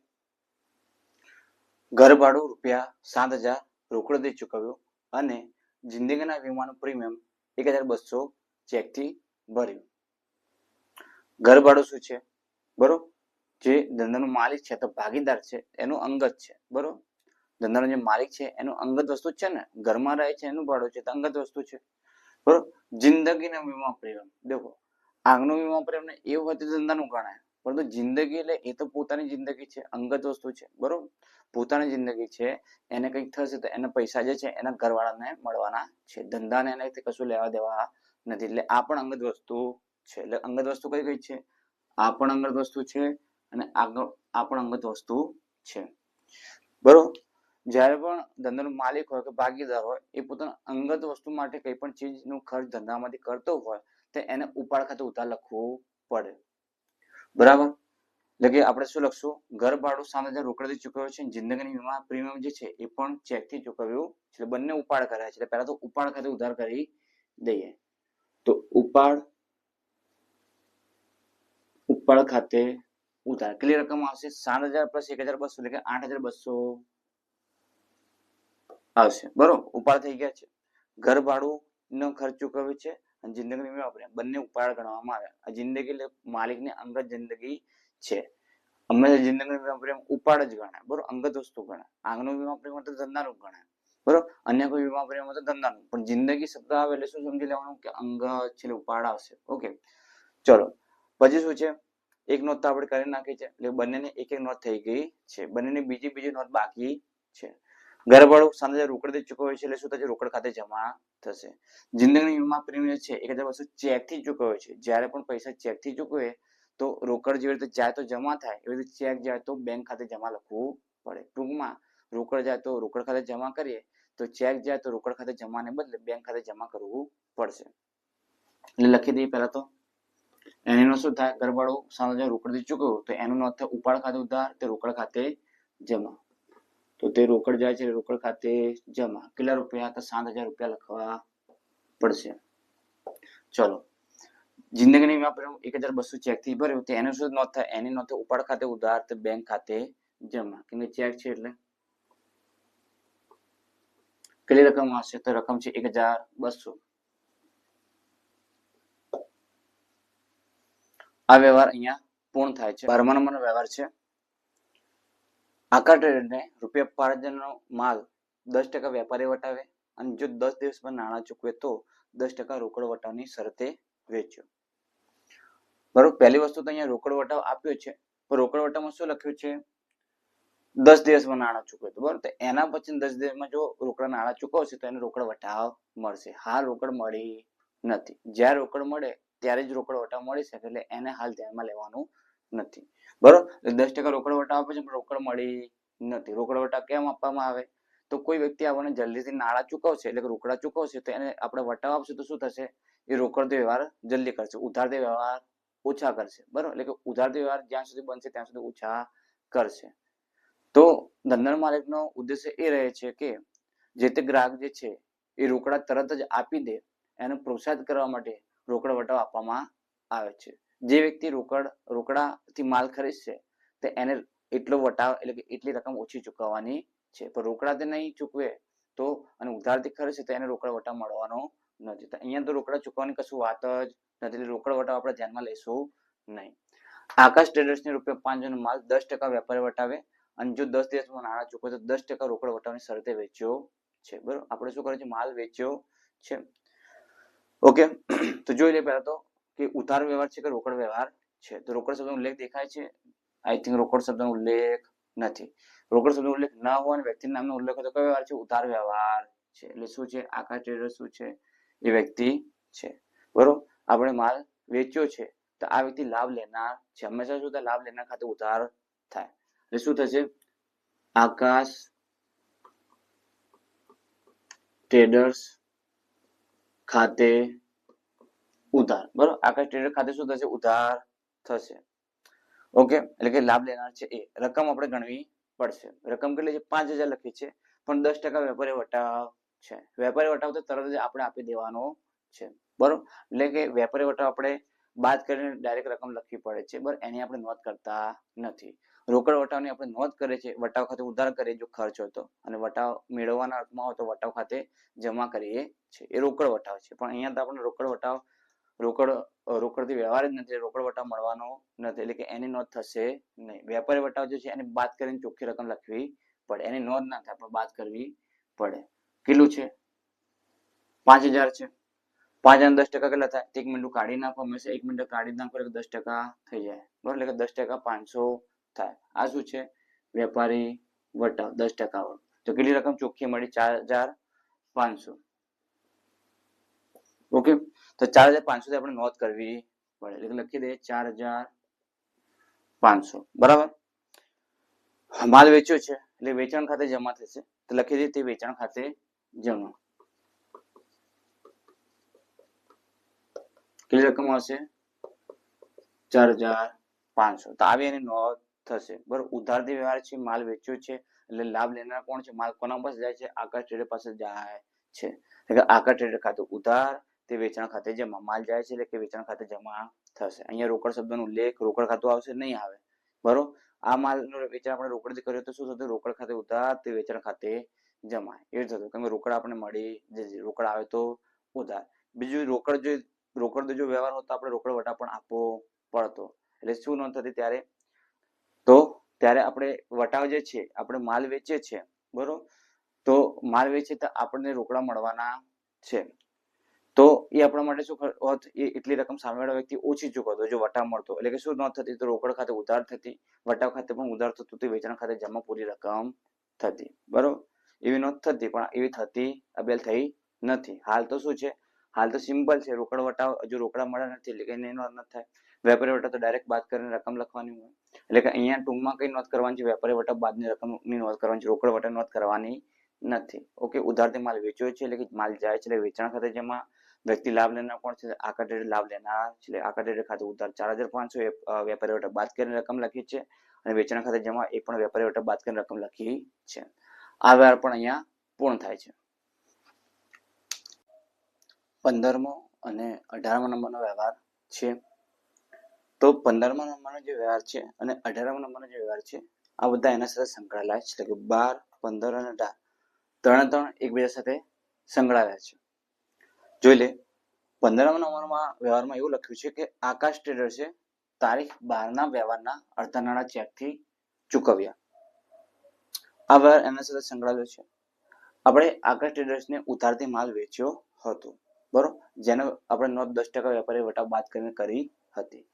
ઘર ભાડું ₹7000 રોકડથી ચૂકવ્યું અને જિંદગીના વીમાનું પ્રીમિયમ 1200 ચેકથી ભર્યું. ઘર ભાડું શું છે? બરોબર, જે ધંધાનો માલિક છે તો ભાગીદાર છે એનું અંગત છે. બરોબર, ધંધાનો જે માલિક છે એનું અંગત વસ્તુ છે ને, ઘરમાં રહે છે એનું ભાડું છે તો અંગત વસ્તુ છે. બરોબર, જિંદગીના વીમા પ્રીમિયમ. દેખો, આગનો વીમા પ્રીમિયમ એવું હોય તો ધંધાનું ગણાય, પરંતુ જિંદગી એટલે એ તો પોતાની જિંદગી છે, અંગત વસ્તુ છે. બરોબર, પોતાની જિંદગી છે, એને કંઈક થશે તો એના પૈસા જે છે એના ઘરવાળાને મળવાના છે. ધંધાને એનાથી કશું લેવા દેવા નથી. એટલે આ પણ અંગત વસ્તુ છે. એટલે અંગત વસ્તુ કઈ કઈ છે? આ પણ અંગત વસ્તુ છે અને આ પણ અંગત વસ્તુ છે. બરોબર, જ્યારે પણ ધંધાનો માલિક હોય કે ભાગીદાર હોય એ પોતાના અંગત વસ્તુ માટે કઈ પણ ચીજનો ખર્ચ ધંધામાંથી કરતો હોય તો એને ઉપાડ ખાતે ઉધાર લખવું પડે. બરાબર, એટલે કે આપણે શું લખશું? ઘર ભાડું 7000 રોકડથી ચૂકવ્યું છે, જિંદગીની વીમા પ્રીમિયમ જે છે એ પણ ચેકથી ચૂકવ્યું છે. બંને ઉપાડ કર્યા છે. એટલે પહેલા તો ઉપાડ ખાતે ઉધાર કરી દઈએ. તો ઉપાડ ખાતે ઉધાર કેટલી રકમ આવશે? 7000 પ્લસ 1200 એટલે કે 8200 આવશે. બરોબર, ઉપાડ થઈ ગયા છે. ઘર ભાડું નો ખર્ચ ચૂકવ્યો છે અને જિંદગીની વીમા પ્રીમિયમ બંને ઉપાડ ગણવામાં આવ્યા. આ જિંદગી એટલે માલિકની અંગત જિંદગી છે. હંમેશા જિંદગીની વીમા પ્રીમિયમ ઉપાડ જ ગણાય. બરોબર, અંગત વસ્તુ ગણાય. આગનો વીમા પ્રીમિયમ તો ધંધાનું ગણાય. બરોબર, અન્ય કોઈ વીમા પ્રીમિયમ તો ધંધાનું. પણ જિંદગી શબ્દ આવે એટલે શું સમજી લેવાનું કે અંગત છે એટલે ઉપાડ આવશે. ઓકે, ચલો પછી શું છે? એક નોંધ તો આપણે કરી નાખી છે એટલે બંનેની એક એક નોંધ થઈ ગઈ છે. બંનેની બીજી નોંધ બાકી છે. ઘર ભાડું 7000 રોકડથી ચૂકવ્યું છે એટલે શું થશે? રોકડ ખાતે જમા થશે. જિંદગીની વીમા પ્રીમિયમ છે 1200 ચેકથી ચૂકવ્યો છે. જ્યારે પણ પૈસા ચેકથી ચૂકવે તો રોકડ જેવી રીતે જાય તો જમા થાય એવી રીતે ચેક જાય તો બેંક ખાતે જમા લખવું પડે. ટૂંકમાં રોકડ જાય તો રોકડ ખાતે જમા કરીએ તો ચેક જાય તો રોકડ ખાતે જમાને બદલે બેંક ખાતે જમા કરવું પડશે. એટલે લખી દઈએ પહેલા તો એનો શું થાય? ઘર ભાડું 7000 રોકડથી ચૂકવ્યું તો એનું નોંધ થાય ઉપાડ ખાતે ઉધાર તે રોકડ ખાતે જમા. તો તે રોકડ જાય છે રોકડ ખાતે જમા. કેટલા રૂપિયા? તો 7000 રૂપિયા લખવા પડશે. ચલો, જિંદગીની વીમા પ્રીમિયમ 1200 ચેકથી ભર્યું તો એનું શું નોંધ થાય? એની નોંધ ઉપાડ ખાતે ઉધાર તો બેંક ખાતે જમા. કેમ કે ચેક છે એટલે કેટલી રકમ આવશે? તો રકમ છે 1200. આ વ્યવહાર અહીંયા પૂર્ણ થાય છે. 12મા નંબરનો વ્યવહાર છે આકા ટ્રેડરને ₹5,000 નો માલ 10% વેપારી વટાવે અને જો 10 દિવસમાં નાણાં ચૂકવે તો 10% રોકડ વટાવની શરતે વેચ્યો. બરોબર, પહેલી વસ્તુ તો અહીંયા રોકડ વટાવ આપ્યો છે, તો રોકડ વટાવમાં શું લખ્યું છે? 10 દિવસમાં નાણાં ચૂકવે તો બરોબર, તો એના પછી 10 દિવસમાં જો રોકડા નાણાં ચૂકવશે તો એને રોકડ વટાવ મળશે. હાલ રોકડ મળી નથી. જ્યારે રોકડ મળે ત્યારે જ રોકડ વટાવ મળી શકે, એટલે એને હાલ ધ્યાનમાં લેવાનું નથી. બરોબર, 10% રોકડ વટાવ આપે છે પણ રોકડ મળી નથી. રોકડ વટાવ કેમ આપવામાં આવે? તો કોઈ વ્યક્તિ આપણને જલ્દીથી નાણાં ચૂકવશે એટલે કે રોકડા ચૂકવશે તો એને આપણે વટાવ આપશે તો શું થશે? એ રોકડ વ્યવહાર જલ્દી કરશે, ઉધાર વ્યવહાર ઓછા કરશે. બરોબર, એટલે કે ઉધાર વ્યવહાર જ્યાં સુધી બનશે ત્યાં સુધી ઓછા કરશે. તો ધંધાના માલિકનો ઉદ્દેશ્ય એ રહે છે કે જે તે ગ્રાહક જે છે એ રોકડા તરત જ આપી દે, એને પ્રોત્સાહિત કરવા માટે રોકડ વટાવ આપવામાં આવે છે. જે વ્યક્તિ રોકડાથી માલ ખરીદશે તો એને એટલો વટાવ એટલે કે એટલી રકમ ઓછી ચૂકવવાની છે. પણ રોકડાથી નહીં ચૂકવે તો અને ઉધારથી ખરીદશે તો એને રોકડ વટાવ મળવાનો નથી. તો અહીંયા તો રોકડા ચૂકવવાની કશું વાત જ નથી. રોકડ વટાવ આપણે ધ્યાનમાં લઈશું નહીં. આકાશ ટ્રેડર્સને ₹5,000 નો માલ 10% વેપારી વટાવે અને જો 10 દિવસમાં નાણાં ચૂકવે તો 10% રોકડ વટાવની શરતે વેચ્યો છે. બરોબર, આપણે શું કર્યું છે? માલ વેચ્યો છે. ઓકે, તો જોઈ લે પહેલા તો કે ઉધાર વ્યવહાર છે કે રોકડ વ્યવહાર છે. તો રોકડ શબ્દનો ઉલ્લેખ દેખાય છે? આઈ થિંક રોકડ શબ્દનો ઉલ્લેખ નથી. રોકડ શબ્દનો ઉલ્લેખ ના હોય અને વ્યક્તિના નામનો ઉલ્લેખ હોય તો કયો વ્યવહાર છે? ઉધાર વ્યવહાર છે. એટલે શું છે? આકાશ ટ્રેડર્સ શું છે? એ વ્યક્તિ છે. બરોબર, આપણે માલ વેચ્યો છે તો આ વ્યક્તિ લાભ લેનાર છે. હંમેશા શું થાય? લાભ લેનાર ખાતે ઉધાર થાય એટલે શું થશે? આકાશ ટ્રેડર્સ ખાતે ઉધાર. બરોબર, આકાશ ટ્રેડર ખાતે શું થશે? ઉધાર થશે. ઓકે, એટલે કે લાભ લેનાર છે એ રકમ આપણે ગણવી પડશે. રકમ કેટલી છે? 5,000 લખી છે પણ 10% વેપારી વટાવ છે. વેપારી વટાવ તો તરત જ આપણે આપી દેવાનો છે. બરોબર, એટલે કે વેપારી વટાવ આપણે બાદ કરીને ડાયરેક્ટ રકમ લખવી પડે છે. બરાબર, એની આપણે નોંધ કરતા નથી. રોકડ વટાવની આપણે નોંધ કરે છે. વટાવ ખાતે ઉધાર કરીએ જો ખર્ચ હોય તો, અને વટાવ મેળવવાના અર્થમાં હોય તો વટાવ ખાતે જમા કરીએ છીએ. એ રોકડ વટાવ છે. પણ અહીંયા તો આપણે રોકડ વટાવ રોકડથી વ્યવહાર જ નથી, રોકડ વટાવ મળવાનો નથી, એટલે કે એની નોંધ થશે નહીં. વેપારી વટાવ જે છે એને બાદ કરીને ચોખ્ખી રકમ લખવી પડે. એની નોંધ ના થાય પણ બાદ કરવી પડે. કેટલું છે? 5,000 છે. 5,000 10% કેટલા થાય? 1 મિનિટ કાઢી નાખો. હંમેશા 1 મિનિટ કાઢી નાખો એટલે 10% થઈ જાય. બરોબર, એટલે કે 10% 500 થાય. આ શું છે? વેપારી વટાવ 10% વાળો. તો કેટલી રકમ ચોખ્ખી મળી? 4,500. ઓકે, તો 4,500 આપણે નોંધ કરવી પડે એટલે લખી દઈએ 4,500. બરાબર, માલ વેચ્યો છે એટલે વેચાણ ખાતે જમા થશે તો લખી દઈએ તે વેચાણ ખાતે જમા. કેટલી રકમ હશે? 4,500. તો આવી એની નોંધ થશે. બરોબર, ઉધારથી વ્યવહાર છે, માલ વેચ્યો છે એટલે લાભ લેનાર કોણ છે? માલ કોના પાસે જાય છે? આકાશ ટ્રેડર પાસે જાય છે. એટલે આકાશ ટ્રેડર ખાતે ઉધાર, તે વેચાણ ખાતે જમા. માલ જાય છે એટલે કે વેચાણ ખાતે જમા થશે. અહીંયા રોકડ શબ્દનો ઉલ્લેખ, રોકડ ખાતું આવશે? નહીં આવે. બરોબર, આ માલનું વેચાણ આપણે રોકડથી કર્યું તો શું થતું? રોકડ ખાતે ઉધાર, તે વેચાણ ખાતે જમા. એ થતું. કેમ કે રોકડ આપણને મળી જશે. રોકડ આવે તો ઉધાર. બીજું રોકડ જો વ્યવહાર હોતો આપણે રોકડ વટાવ પણ આપવો પડતો. એટલે શું નોંધ થતી ત્યારે? તો ત્યારે આપણે વટાવ જે છે આપણે માલ વેચીએ છીએ, બરોબર, તો માલ વેચીએ તો આપણને રોકડા મળવાના છે. તો એ આપણા માટે શું હોત? એ એટલી રકમ સામેવાળો વ્યક્તિ ઓછી ચૂકવતો જો વટાવ મળતો. એટલે કે શું નોંધ થતી? તો રોકડ ખાતે ઉધાર થતી, વટાવ ખાતે પણ ઉધાર થતું, તો વેચાણ ખાતે જમા પૂરી રકમ થતી. બરોબર, એવી નોંધ થતી પણ એવી થતી અબેલ થઈ નથી. હાલ તો શું છે? હાલ તો સિમ્પલ છે. રોકડ વટાવ હજુ રોકડા મળ્યા નથી એટલે કે એની નોંધ ન થાય. વેપારી વટાવ તો ડાયરેક્ટ બાદ કરીને રકમ લખવાની હોય. એટલે કે અહીંયા ટૂંકમાં કઈ નોંધ કરવાની છે? વેપારી વટાવ બાદની રકમની નોંધ કરવાની છે. રોકડ વટાવ નોંધ કરવાની નથી. ઓકે, ઉધારથી માલ વેચ્યો છે એટલે કે માલ જાય છે એટલે વેચાણ ખાતે જમા. વ્યક્તિ લાભ લેનાર કોણ છે? આકાશ ટ્રેડર લાભ લેનાર છે. આકાશ ટ્રેડર ખાતે ઉધાર 4,500 વેપારી વટાવ બાદ કરીને રકમ લખી છે અને વેચાણ ખાતે જમા એ પણ વેપારી વટાવ બાદ કરીને રકમ લખી છે. આ વ્યવહાર પણ અહીંયા પૂર્ણ થાય છે. 15મો અને 18મા નંબરનો વ્યવહાર છે. તો 15મા નંબરનો જે વ્યવહાર છે અને 18મા નંબરનો જે વ્યવહાર છે આ બધા એના સાથે સંકળાયેલા છે. એટલે કે 12, 15 અને 18 ત્રણે એકબીજા સાથે સંકળાયેલા છે. જોઈ લે, 15મા નંબરમાં વ્યવહારમાં એવું લખ્યું છે કે આકાશ ટ્રેડર્સે તારીખ 12ના વ્યવહારના અડધા નાણાં ચેકથી ચૂકવ્યા. આ વ્યવહાર એના સાથે સંકળાયેલો છે. આપણે આકાશ ટ્રેડર્સને ઉધારથી માલ વેચ્યો હતો, બરોબર, જેનો આપણે નોંધ 10% વેપારી વટાવ બાદ કરીને કરી હતી.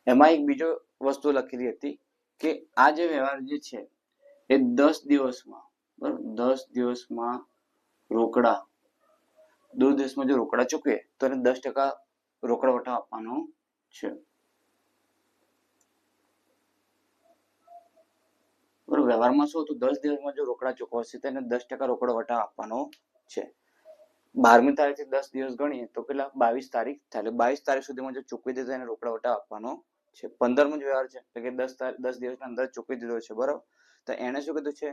એમાં એક બીજો વસ્તુ લખેલી હતી કે આ જે વ્યવહાર જે છે એ 10 દિવસમાં, બરોબર, 10 દિવસમાં રોકડા, 10 દિવસમાં જો રોકડા ચૂકવે તો એને 10% રોકડ વટાવ આપવાનો છે. બરોબર, વ્યવહારમાં શું હતું, 10 દિવસમાં જો રોકડા ચૂકવશે તો એને 10% રોકડ વટાવ આપવાનો છે. 12મી તારીખથી 10 દિવસ ગણીએ તો કેટલા, 22 તારીખ થાય. એટલે 22 તારીખ સુધીમાં જો ચૂકવી દીધો એને રોકડા વટાવ આપવાનો છે. 15મો જ વ્યવહાર છે એટલે કે 10 દિવસના અંદર ચૂકવી દીધો છે, બરોબર. તો એને શું કીધું છે,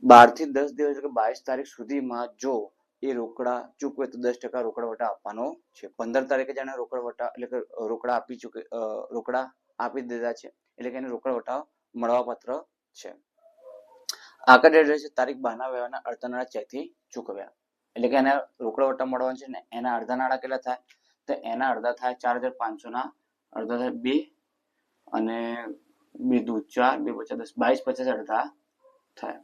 12 થી 10 દિવસ એટલે કે 22 તારીખ સુધીમાં જો એ રોકડા ચૂકવે તો 10% રોકડ વટાવ આપવાનો છે. 15 તારીખે જાણે રોકડ વટાવ એટલે કે રોકડા આપી દીધા છે એટલે કે એને રોકડ વટાવ મળવાપાત્ર છે. આકાશ ટ્રેડર્સે તારીખ 12 ના વ્યવહારના અડધા નાણાં ચેકથી ચૂકવ્યા એટલે કે એને રોકડ વટાવ મળવાનો છે ને એના અડધા નાણાં કેટલા થાય, તો એના અડધા થાય 4500 ના અડધા થાય 2 અને 2 દુ 4, 2 50, 22 50 અડધા થાય.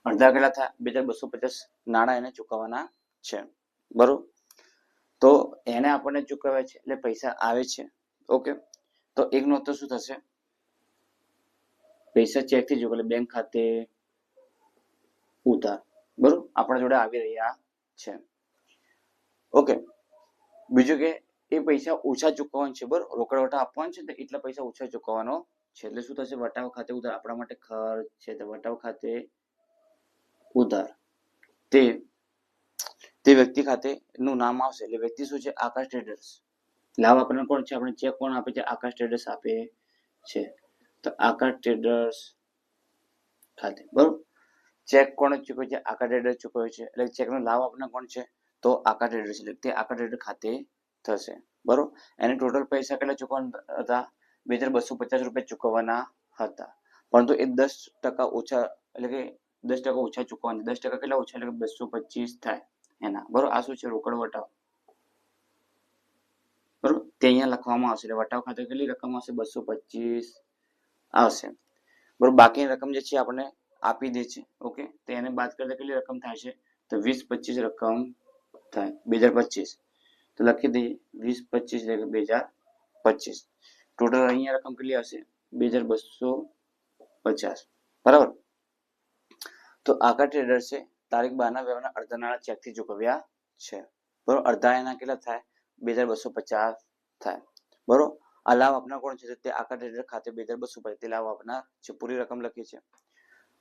અડધા કેટલા થાય, 2250 નાણાં એને ચૂકવવાના છે, બરોબર. તો એને આપણને ચૂકવ્યા છે એટલે પૈસા આવે છે. ઓકે, તો એક નોંધ તો શું થશે, પૈસા ચેકથી ચૂકવે એટલે બેંક ખાતે ઉધાર, બરોબર, આપણા જોડે આવી રહ્યા છે. ઓકે, બીજું કે એ પૈસા ઓછા ચૂકવવાના છે, બરોબર, રોકડ વટાવ આપવાનો છે તો એટલા પૈસા ઓછા ચૂકવવાનો છે. એટલે શું થશે, વટાવ ખાતે ઉધાર આપણા માટે ખર્ચ છે તો વટાવ ખાતે ઉધાર તે વ્યક્તિ ખાતે નું નામ આવશે એટલે વ્યક્તિ શું છે, આકાશ ટ્રેડર્સ. લાભ આપણને કોણ છે, આપણે ચેક કોણ આપે છે, આકાશ ટ્રેડર્સ આપે છે. તો આકાશ ટ્રેડર્સ ખાતે, બરોબર, ચેક કોણ ચૂકવે છે, આકાશ ટ્રેડર્સ ચૂકવે છે એટલે ચેકનો લાભ આપણને કોણ છે, તો આકાશ ટ્રેડર્સ, એટલે તે આકાશ ટ્રેડર ખાતે થશે, બરોબર. એને ટોટલ પૈસા કેટલા ચૂકવવાના હતા, 2250 રૂપિયા ચૂકવવાના હતા, પરંતુ એ 10% ઓછા એટલે કે 10% ઓછા ચૂકવવાના. 10% કેટલા ઓછા એટલે કે 225 થાય એના, બરોબર. આ શું છે, રોકડ વટાવ, બરોબર, તે અહીંયા લખવામાં આવશે એટલે વટાવ ખાતે કેટલી રકમ આવશે, 225 આવશે, બરોબર. બાકીની રકમ જે છે આપણને આપી દે છે. ઓકે, તો એને બાદ કરતા કેટલી રકમ થાય છે, તો 2025 રકમ થાય, 2025. તો લખી દઈએ 2025 એટલે કે 2025. ટોટલ અહીંયા રકમ કેટલી હશે, 2250, બરાબર. તો આકાશ ટ્રેડર્સે તારીખ 12 ના વ્યવહારના અડધા નાણાં ચેકથી ચૂકવ્યા છે, બરોબર. અડધા એના કેટલા થાય, 2250 થાય, બરોબર. આ લાભ આપનાર કોણ છે, તે આકાશ ટ્રેડર ખાતે 2250 તે લાભ આપનાર છે. પૂરી રકમ લખી છે.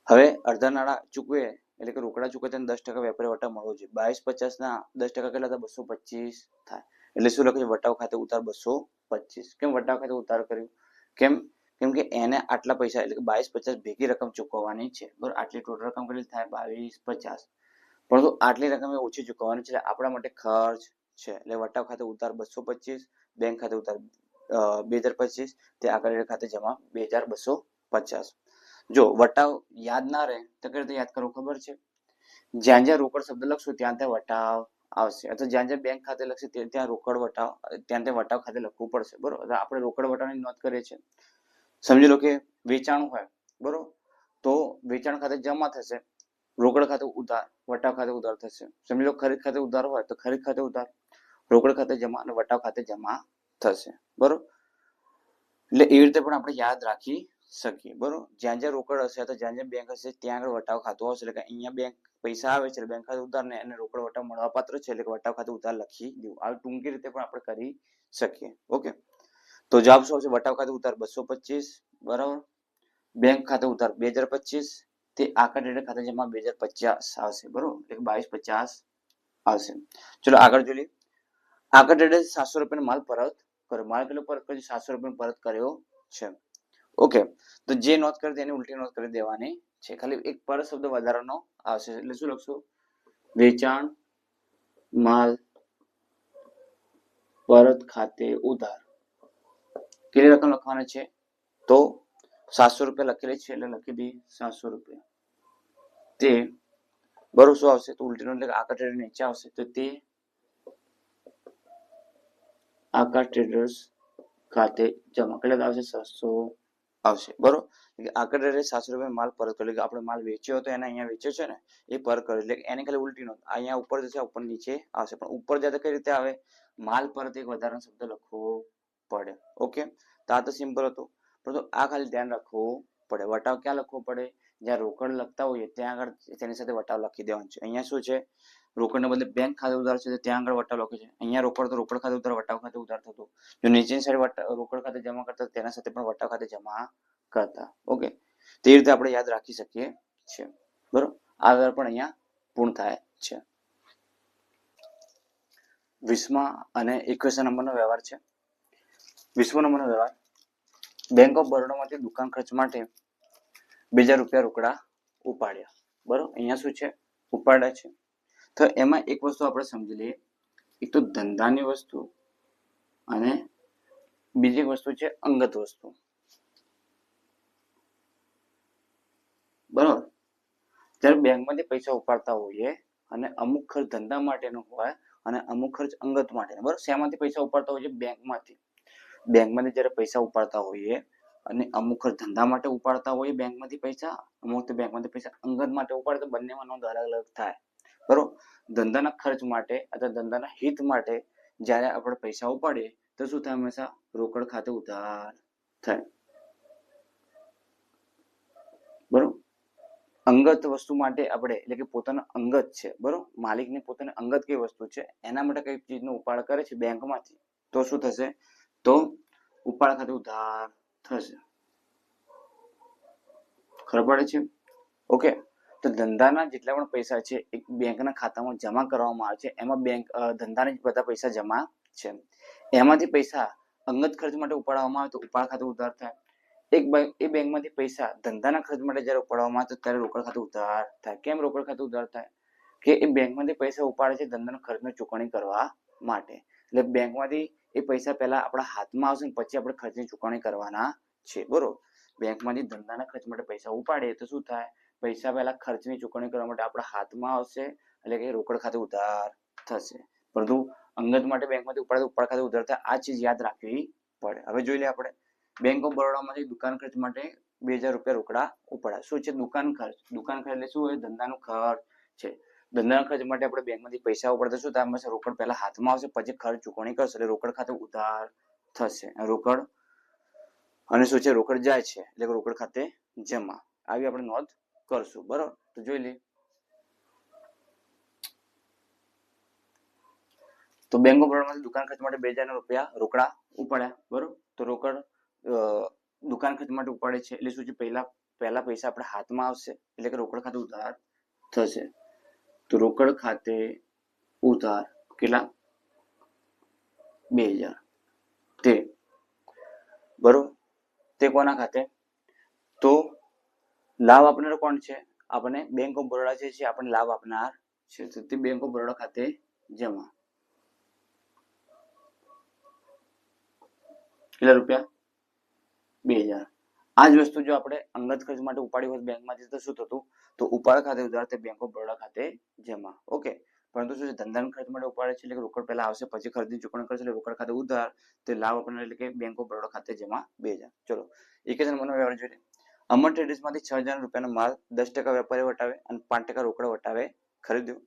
હવે અડધા નાણાં ચૂકવે એટલે કે રોકડા ચૂકવે તેને 10% વેપારી વટાવ મળવો જોઈએ. 2250 ના 10% કેટલા થાય, 225 થાય. એટલે શું લખ્યું, વટાવ ખાતે ઉધાર 225. કેમ વટાવ ખાતે ઉધાર કર્યું, કેમ કે એને આટલા પૈસા એટલે કે 2250 ભેગી રકમ ચૂકવવાની છે, બરોબર. આટલી ટોટલ રકમ કેટલી થાય, 2250, પરંતુ આટલી રકમ એ ઓછી ચૂકવવાની છે, આપણા માટે ખર્ચ છે એટલે વટાવ ખાતે ઉધાર 225, બેંક ખાતે ઉધાર 2025, તે આકાશ ખાતે જમા 2250. જો વટાવ યાદ ના રહે તો કઈ રીતે યાદ કરવું ખબર છે, જ્યાં જ્યાં રોકડ શબ્દ લખશું ત્યાં ત્યાં વટાવ આવશે, અથવા જ્યાં જ્યાં બેંક ખાતે લખશે ત્યાં રોકડ વટાવ, ત્યાં વટાવ ખાતે લખવું પડશે, બરોબર. આપણે રોકડ વટાવની નોંધ કરીએ છીએ. સમજી લો કે વેચાણ હોય, બરોબર, તો વેચાણ ખાતે જમા થશે, રોકડ ખાતે ઉધાર, વટાવ ખાતે ઉધાર થશે. સમજી લો ખરીદ ખાતે ઉધાર હોય તો ખરીદ ખાતે ઉધાર, રોકડ ખાતે જમા અને વટાવ ખાતે જમા થશે, બરોબર. એટલે એવી રીતે પણ આપણે યાદ રાખી શકીએ, બરોબર. જ્યાં જ્યાં રોકડ હશે અથવા જ્યાં જ્યાં બેંક હશે ત્યાં આગળ વટાવ ખાતું હશે, એટલે કે અહીંયા બેંક પૈસા આવે છે બેંક ખાતે ઉધાર ને એને રોકડ વટાવ મળવાપાત્ર છે એટલે કે વટાવ ખાતે ઉધાર લખી દેવું. આવી ટૂંકી રીતે પણ આપણે કરી શકીએ. ઓકે, તો જવાબ શું આવશે, વટાવ ખાતે ઉધાર 225, બરાબર. બેંક ખાતે ઉધાર 2025, તે આકાશ ટ્રેડર ખાતે જમા 2050 આવશે, બરોબર, એટલે 2250 આવશે. ચલો આગળ જોઈએ. આકાશ ટ્રેડર 700 રૂપિયાનો માલ પરત કર્યો. માલ કેટલો પરત કર્યો, 700 રૂપિયાનો પરત કર્યો છે. ઓકે, તો જે નોંધ કરી તેની ઉલટી નોંધ કરી દેવાની છે. ખાલી એક પરત શબ્દ વધારાનો આવશે એટલે શું લખશું, વેચાણ માલ પરત ખાતે ઉધાર. કેટલી રકમ લખવાની છે, તો 700 રૂપિયા લખેલી છે એટલે લખી દઈએ 700 રૂપિયા. તે બરોબર શું આવશે, તો ઉલટી નોંધ એટલે આકાશ ટ્રેડર નીચે આવશે તો તે આકાશ ટ્રેડર્સ ખાતે જમા. કેટલા આવશે, 700 આવશે, બરોબર. આગળ રહે 700 રૂપિયા માલ પરત કર્યો, આપણે માલ વેચ્યો હતો એને અહીંયા વેચ્યો છે ને એ પરત કર્યો, એટલે એને ખાલી ઉલટી નોંધ, અહીંયા ઉપર જશે ઉપર નીચે આવશે, પણ ઉપર જાય તો કઈ રીતે આવે, માલ પરત એક વધારાનો શબ્દ લખવો પડે. ઓકે, તો આ તો સિમ્પલ હતું, પરંતુ આ ખાલી ધ્યાન રાખવું પડે. વટાવ ક્યાં લખવો પડે, જ્યાં રોકડ લખતા હોઈએ ત્યાં આગળ તેની સાથે વટાવ લખી દેવાનું છે. અહીંયા શું છે, રોકડને બદલે બેંક ખાતે ઉધાર છે ત્યાં આગળ વટાવ લખે છે. અહીંયા રોકડ તો રોકડ ખાતે ઉધાર, વટાવ ખાતે ઉધાર થતું. જો નીચેની સાઈડ રોકડ ખાતે જમા કરતા તેના સાથે પણ વટાવ ખાતે જમા કરતા. ઓકે, તે રીતે આપણે યાદ રાખી શકીએ છીએ, બરોબર. આ વ્યવહાર પણ અહીંયા પૂર્ણ થાય છે. 20મા અને 21 નંબરનો વ્યવહાર છે. 20મો નંબરનો વ્યવહાર, બેંક ઓફ બરોડામાંથી દુકાન ખર્ચ માટે 2000 રૂપિયા રોકડા ઉપાડ્યા, બરોબર. અહીંયા શું છે, ઉપાડ્યા છે. તો એમાં એક વસ્તુ આપણે સમજી લઈએ, એક તો ધંધાની વસ્તુ અને બીજી વસ્તુ છે અંગત વસ્તુ, બરોબર. જ્યારે બેંકમાંથી પૈસા ઉપાડતા હોઈએ અને અમુક ખર્ચ ધંધા માટેનો હોય અને અમુક ખર્ચ અંગત માટેનો, બરોબર. શેમાંથી પૈસા ઉપાડતા હોઈએ, બેંકમાંથી. બેંકમાંથી જ્યારે પૈસા ઉપાડતા હોઈએ અને અમુક ખર્ચ ધંધા માટે ઉપાડતા હોઈએ બેંકમાંથી પૈસા, અમુક બેંકમાંથી પૈસા અંગત માટે ઉપાડે, તો બંનેમાં નોંધ અલગ અલગ થાય, બરોબર. ધંધાના ખર્ચ માટે અથવા ધંધાના હિત માટે જ્યારે આપણે પૈસા ઉપાડીએ તો શું થાય, હંમેશા રોકડ ખાતે ઉધાર થાય, બરોબર. અંગત વસ્તુ માટે આપણે, એટલે કે પોતાના અંગત છે, બરોબર, માલિકને પોતાને અંગત કઈ વસ્તુ છે એના માટે કઈ ચીજનો ઉપાડ કરે છે બેંકમાંથી, તો શું થશે, તો ઉપાડ ખાતે ઉધાર થશે. ખબર પડે છે? ઓકે, તો ધંધાના જેટલા પણ પૈસા છે એક બેંકના ખાતામાં જમા કરવામાં આવે છે, એમાં બેંક ધંધાના જ બધા પૈસા જમા છે. એમાંથી પૈસા અંગત ખર્ચ માટે ઉપાડવામાં આવે તો ઉપાડ ખાતે ઉધાર થાય. એ બેંકમાંથી પૈસા ધંધાના ખર્ચ માટે જ્યારે ઉપાડવામાં આવે તો ત્યારે રોકડ ખાતે ઉધાર થાય. કેમ રોકડ ખાતે ઉધાર થાય, કે એ બેંકમાંથી પૈસા ઉપાડે છે ધંધાના ખર્ચની ચૂકવણી કરવા માટે, એટલે બેંકમાંથી એ પૈસા પહેલા આપણા હાથમાં આવશે પછી આપણે ખર્ચની ચૂકવણી કરવાના છે, બરોબર. બેંકમાંથી ધંધાના ખર્ચ માટે પૈસા ઉપાડે તો શું થાય, પૈસા પહેલા ખર્ચની ચૂકવણી કરવા માટે આપણા હાથમાં આવશે, એટલે કે રોકડ ખાતે ઉધાર થશે. પરંતુ અંગત માટે બેંકમાંથી ઉપાડે તો ઉપાડ ખાતે ઉધાર થાય. આ ચીજ યાદ રાખવી પડે. હવે જોઈ લે આપણે, બેંક ઓફ બરોડામાંથી દુકાન ખર્ચ માટે 2000 રૂપિયા રોકડા ઉપાડ્યા. શું છે, દુકાન ખર્ચ. દુકાન ખર્ચ એટલે શું હોય, ધંધાનો ખર્ચ છે. ધંધાના ખર્ચ માટે આપણે બેંકમાંથી પૈસા ઉપાડે તો શું થાય, હંમેશા રોકડ પહેલા હાથમાં આવશે પછી ખર્ચ ચૂકવણી કરશે, એટલે રોકડ ખાતે ઉધાર થશે. રોકડ અને શું છે, રોકડ જાય છે એટલે રોકડ ખાતે જમા. આવી આપણે નોંધ કરશું, બરોબર. તો જોઈ લઈએ, તો બેંક ઓફ બરોડામાંથી દુકાન ખર્ચ માટે 2000 રૂપિયા રોકડા ઉપાડ્યા, બરોબર. તો રોકડ દુકાન ખર્ચ માટે ઉપાડે છે એટલે શું છે, પહેલા પૈસા આપણે હાથમાં આવશે એટલે કે રોકડ ખાતે ઉધાર થશે. તો રોકડ ખાતે ઉધાર કેટલા, 2000, તે, બરોબર. તે કોના ખાતે, તો લાભ આપનાર કોણ છે, આપણને બેંક ઓફ બરોડા છે આપણને લાભ આપનાર છે, તે બેંક ઓફ બરોડા ખાતે જમા. કેટલા રૂપિયા, 2000. આ જ વસ્તુ જો આપણે અંગત ખર્ચ માટે ઉપાડી હોત બેંકમાંથી તો શું થતું, તો ઉપાડ ખાતે ઉધાર તે બેંક ઓફ બરોડા ખાતે જમા. ઓકે, પરંતુ શું છે, ધંધાના ખર્ચ માટે ઉપાડે છે એટલે કે રોકડ પહેલા આવશે પછી ખર્ચની ચૂકવણી કરશે એટલે રોકડ ખાતે ઉધાર, તે લાભ આપનાર એટલે કે બેંક ઓફ બરોડા ખાતે જમા 2000. ચલો 21 નંબરનો વ્યવહાર જોઈએ. અમર ટ્રેડર્સમાંથી 6000 રૂપિયાનો માલ 10% વેપારી વટાવે અને 5% રોકડા વટાવે ખરીદ્યો.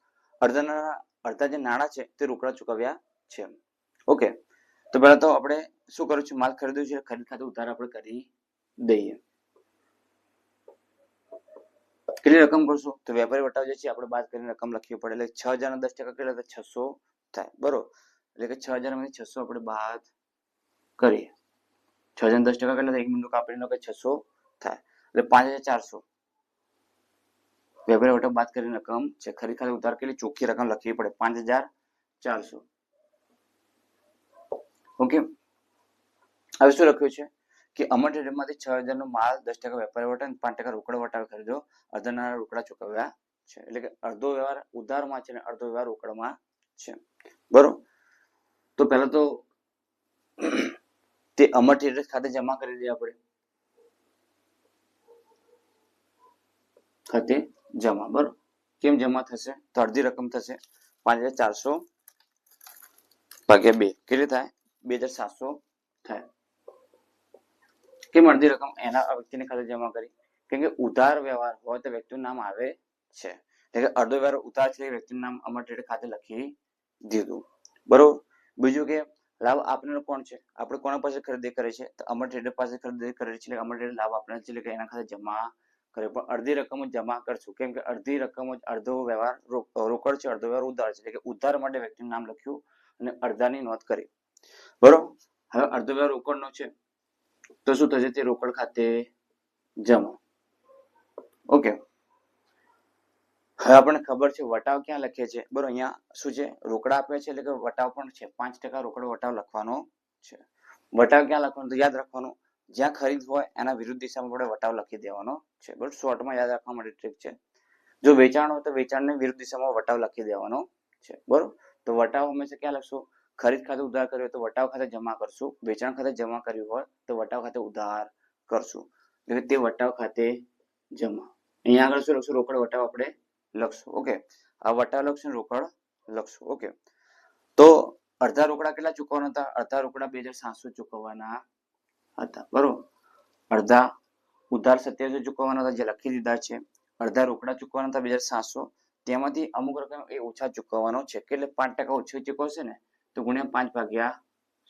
અડધા જે નાણાં છે તે રોકડા ચૂકવ્યા છે. ઓકે, તો પહેલા તો આપણે શું કરું છું, માલ ખરીદ્યો છે, ખરીદ ખાતે ઉધાર આપણે કરી દઈએ. કેટલી રકમ કરશું, તો વેપારી વટાવ જે છે આપણે બાદ કરીને રકમ લખવી પડે, એટલે 6000 ના 10% કેટલા થાય, 600 થાય, બરોબર. એટલે કે 6000 માંથી 600 આપણે બાદ કરીએ, 6000 ના 10% કેટલા થાય, એક બિંદુ કાપીને 600 થાય, એટલે 5400 વેપારી વટાવ બાદ કરીને રકમ છે. ખરીદ ખાતે ઉધાર કેટલી ચોખ્ખી રકમ લખવી પડે, 5400. ઓકે, હવે શું લખ્યું છે કે અમર ટ્રેડર્સમાંથી 6000 નો માલ 10% વેપારી વટાવે 5% રોકડા વટાવે ખરીદ્યો, અડધા નાણાં રોકડા ચૂકવ્યા છે, એટલે કે અડધો વ્યવહાર ઉધારમાં છે અને અડધો વ્યવહાર રોકડમાં છે, બરોબર. તો પહેલા તો તે અમર ટ્રેડર્સ ખાતે જમા કરી દઈએ આપણે, ખાતે જમા, બરોબર. કેમ જમા થશે, તો અડધી રકમ થશે, 5400 ભાગ્યા 2 કેટલી થાય, 2700 થાય. કેમ અડધી રકમ એના વ્યક્તિને ખાતે જમા કરી? કેમ કે ઉધાર વ્યવહાર હોય તો વ્યક્તિનું નામ આવે છે, એટલે કે અડધો વ્યવહાર ઉધાર છે વ્યક્તિનું નામ અમર ટ્રેડર ખાતે લખી દીધું. બરોબર. બીજું કે લાભ આપનાર કોણ છે? આપણે કોના પાસે ખરીદી કરે છે? તો અમર ટ્રેડર પાસે ખરીદી કરે છે, એટલે અમર ટ્રેડર લાભ આપનાર છે, એટલે કે એના ખાતે જમા કરે. પણ અડધી રકમ જ જમા કરશું, કેમ કે અડધી રકમ જ અડધો વ્યવહાર રોકડ છે, અડધો વ્યવહાર ઉધાર છે, એટલે કે ઉધાર માટે વ્યક્તિનું નામ લખ્યું અને અડધાની નોંધ કરી. બરોબર. હવે અડધો વ્યવહાર રોકડનો છે તો શું થશે? તે રોકડ ખાતે જમા. ઓકે. હવે આપણને ખબર છે વટાવ ક્યાં લખીએ છીએ? બરોબર. અહીંયા શું છે? રોકડા આપે છે, એટલે કે વટાવ પણ છે. 5% રોકડ વટાવ લખવાનો છે. વટાવ ક્યાં લખવાનો? તો યાદ રાખવાનું, જ્યાં ખરીદ હોય એના વિરુદ્ધ દિશામાં આપણે વટાવ લખી દેવાનો છે. બરોબર. શોર્ટમાં યાદ રાખવા માટે ટ્રીક છે. જો વેચાણ હોય તો વેચાણની વિરુદ્ધ દિશામાં વટાવ લખી દેવાનો છે. બરોબર. તો વટાવ હંમેશા ક્યાં લખશું? ખરીદ ખાતે ઉધાર કર્યું હોય તો વટાવ ખાતે જમા કરશું. વેચાણ ખાતે જમા કર્યું હોય તો વટાવ ખાતે ઉધાર કરશું. એટલે તે વટાવ ખાતે જમા. અહીંયા આગળ શું લખશું? રોકડ વટાવ આપણે લખશું. ઓકે. આ વટાવ લખશું, રોકડ લખશું. ઓકે. તો અડધા રોકડા કેટલા ચૂકવવાના હતા? અડધા રોકડા 2700 ચૂકવવાના હતા. બરોબર. અડધા ઉધાર 2700 ચૂકવવાના હતા, જે લખી દીધા છે. અડધા રોકડા ચૂકવવાના હતા 2700. તેમાંથી અમુક રકમ એ ઓછા ચૂકવવાનો છે, કે એટલે 5% ઓછું ચૂકવશે ને તો ગુણ્યા 5 ભાગ્યા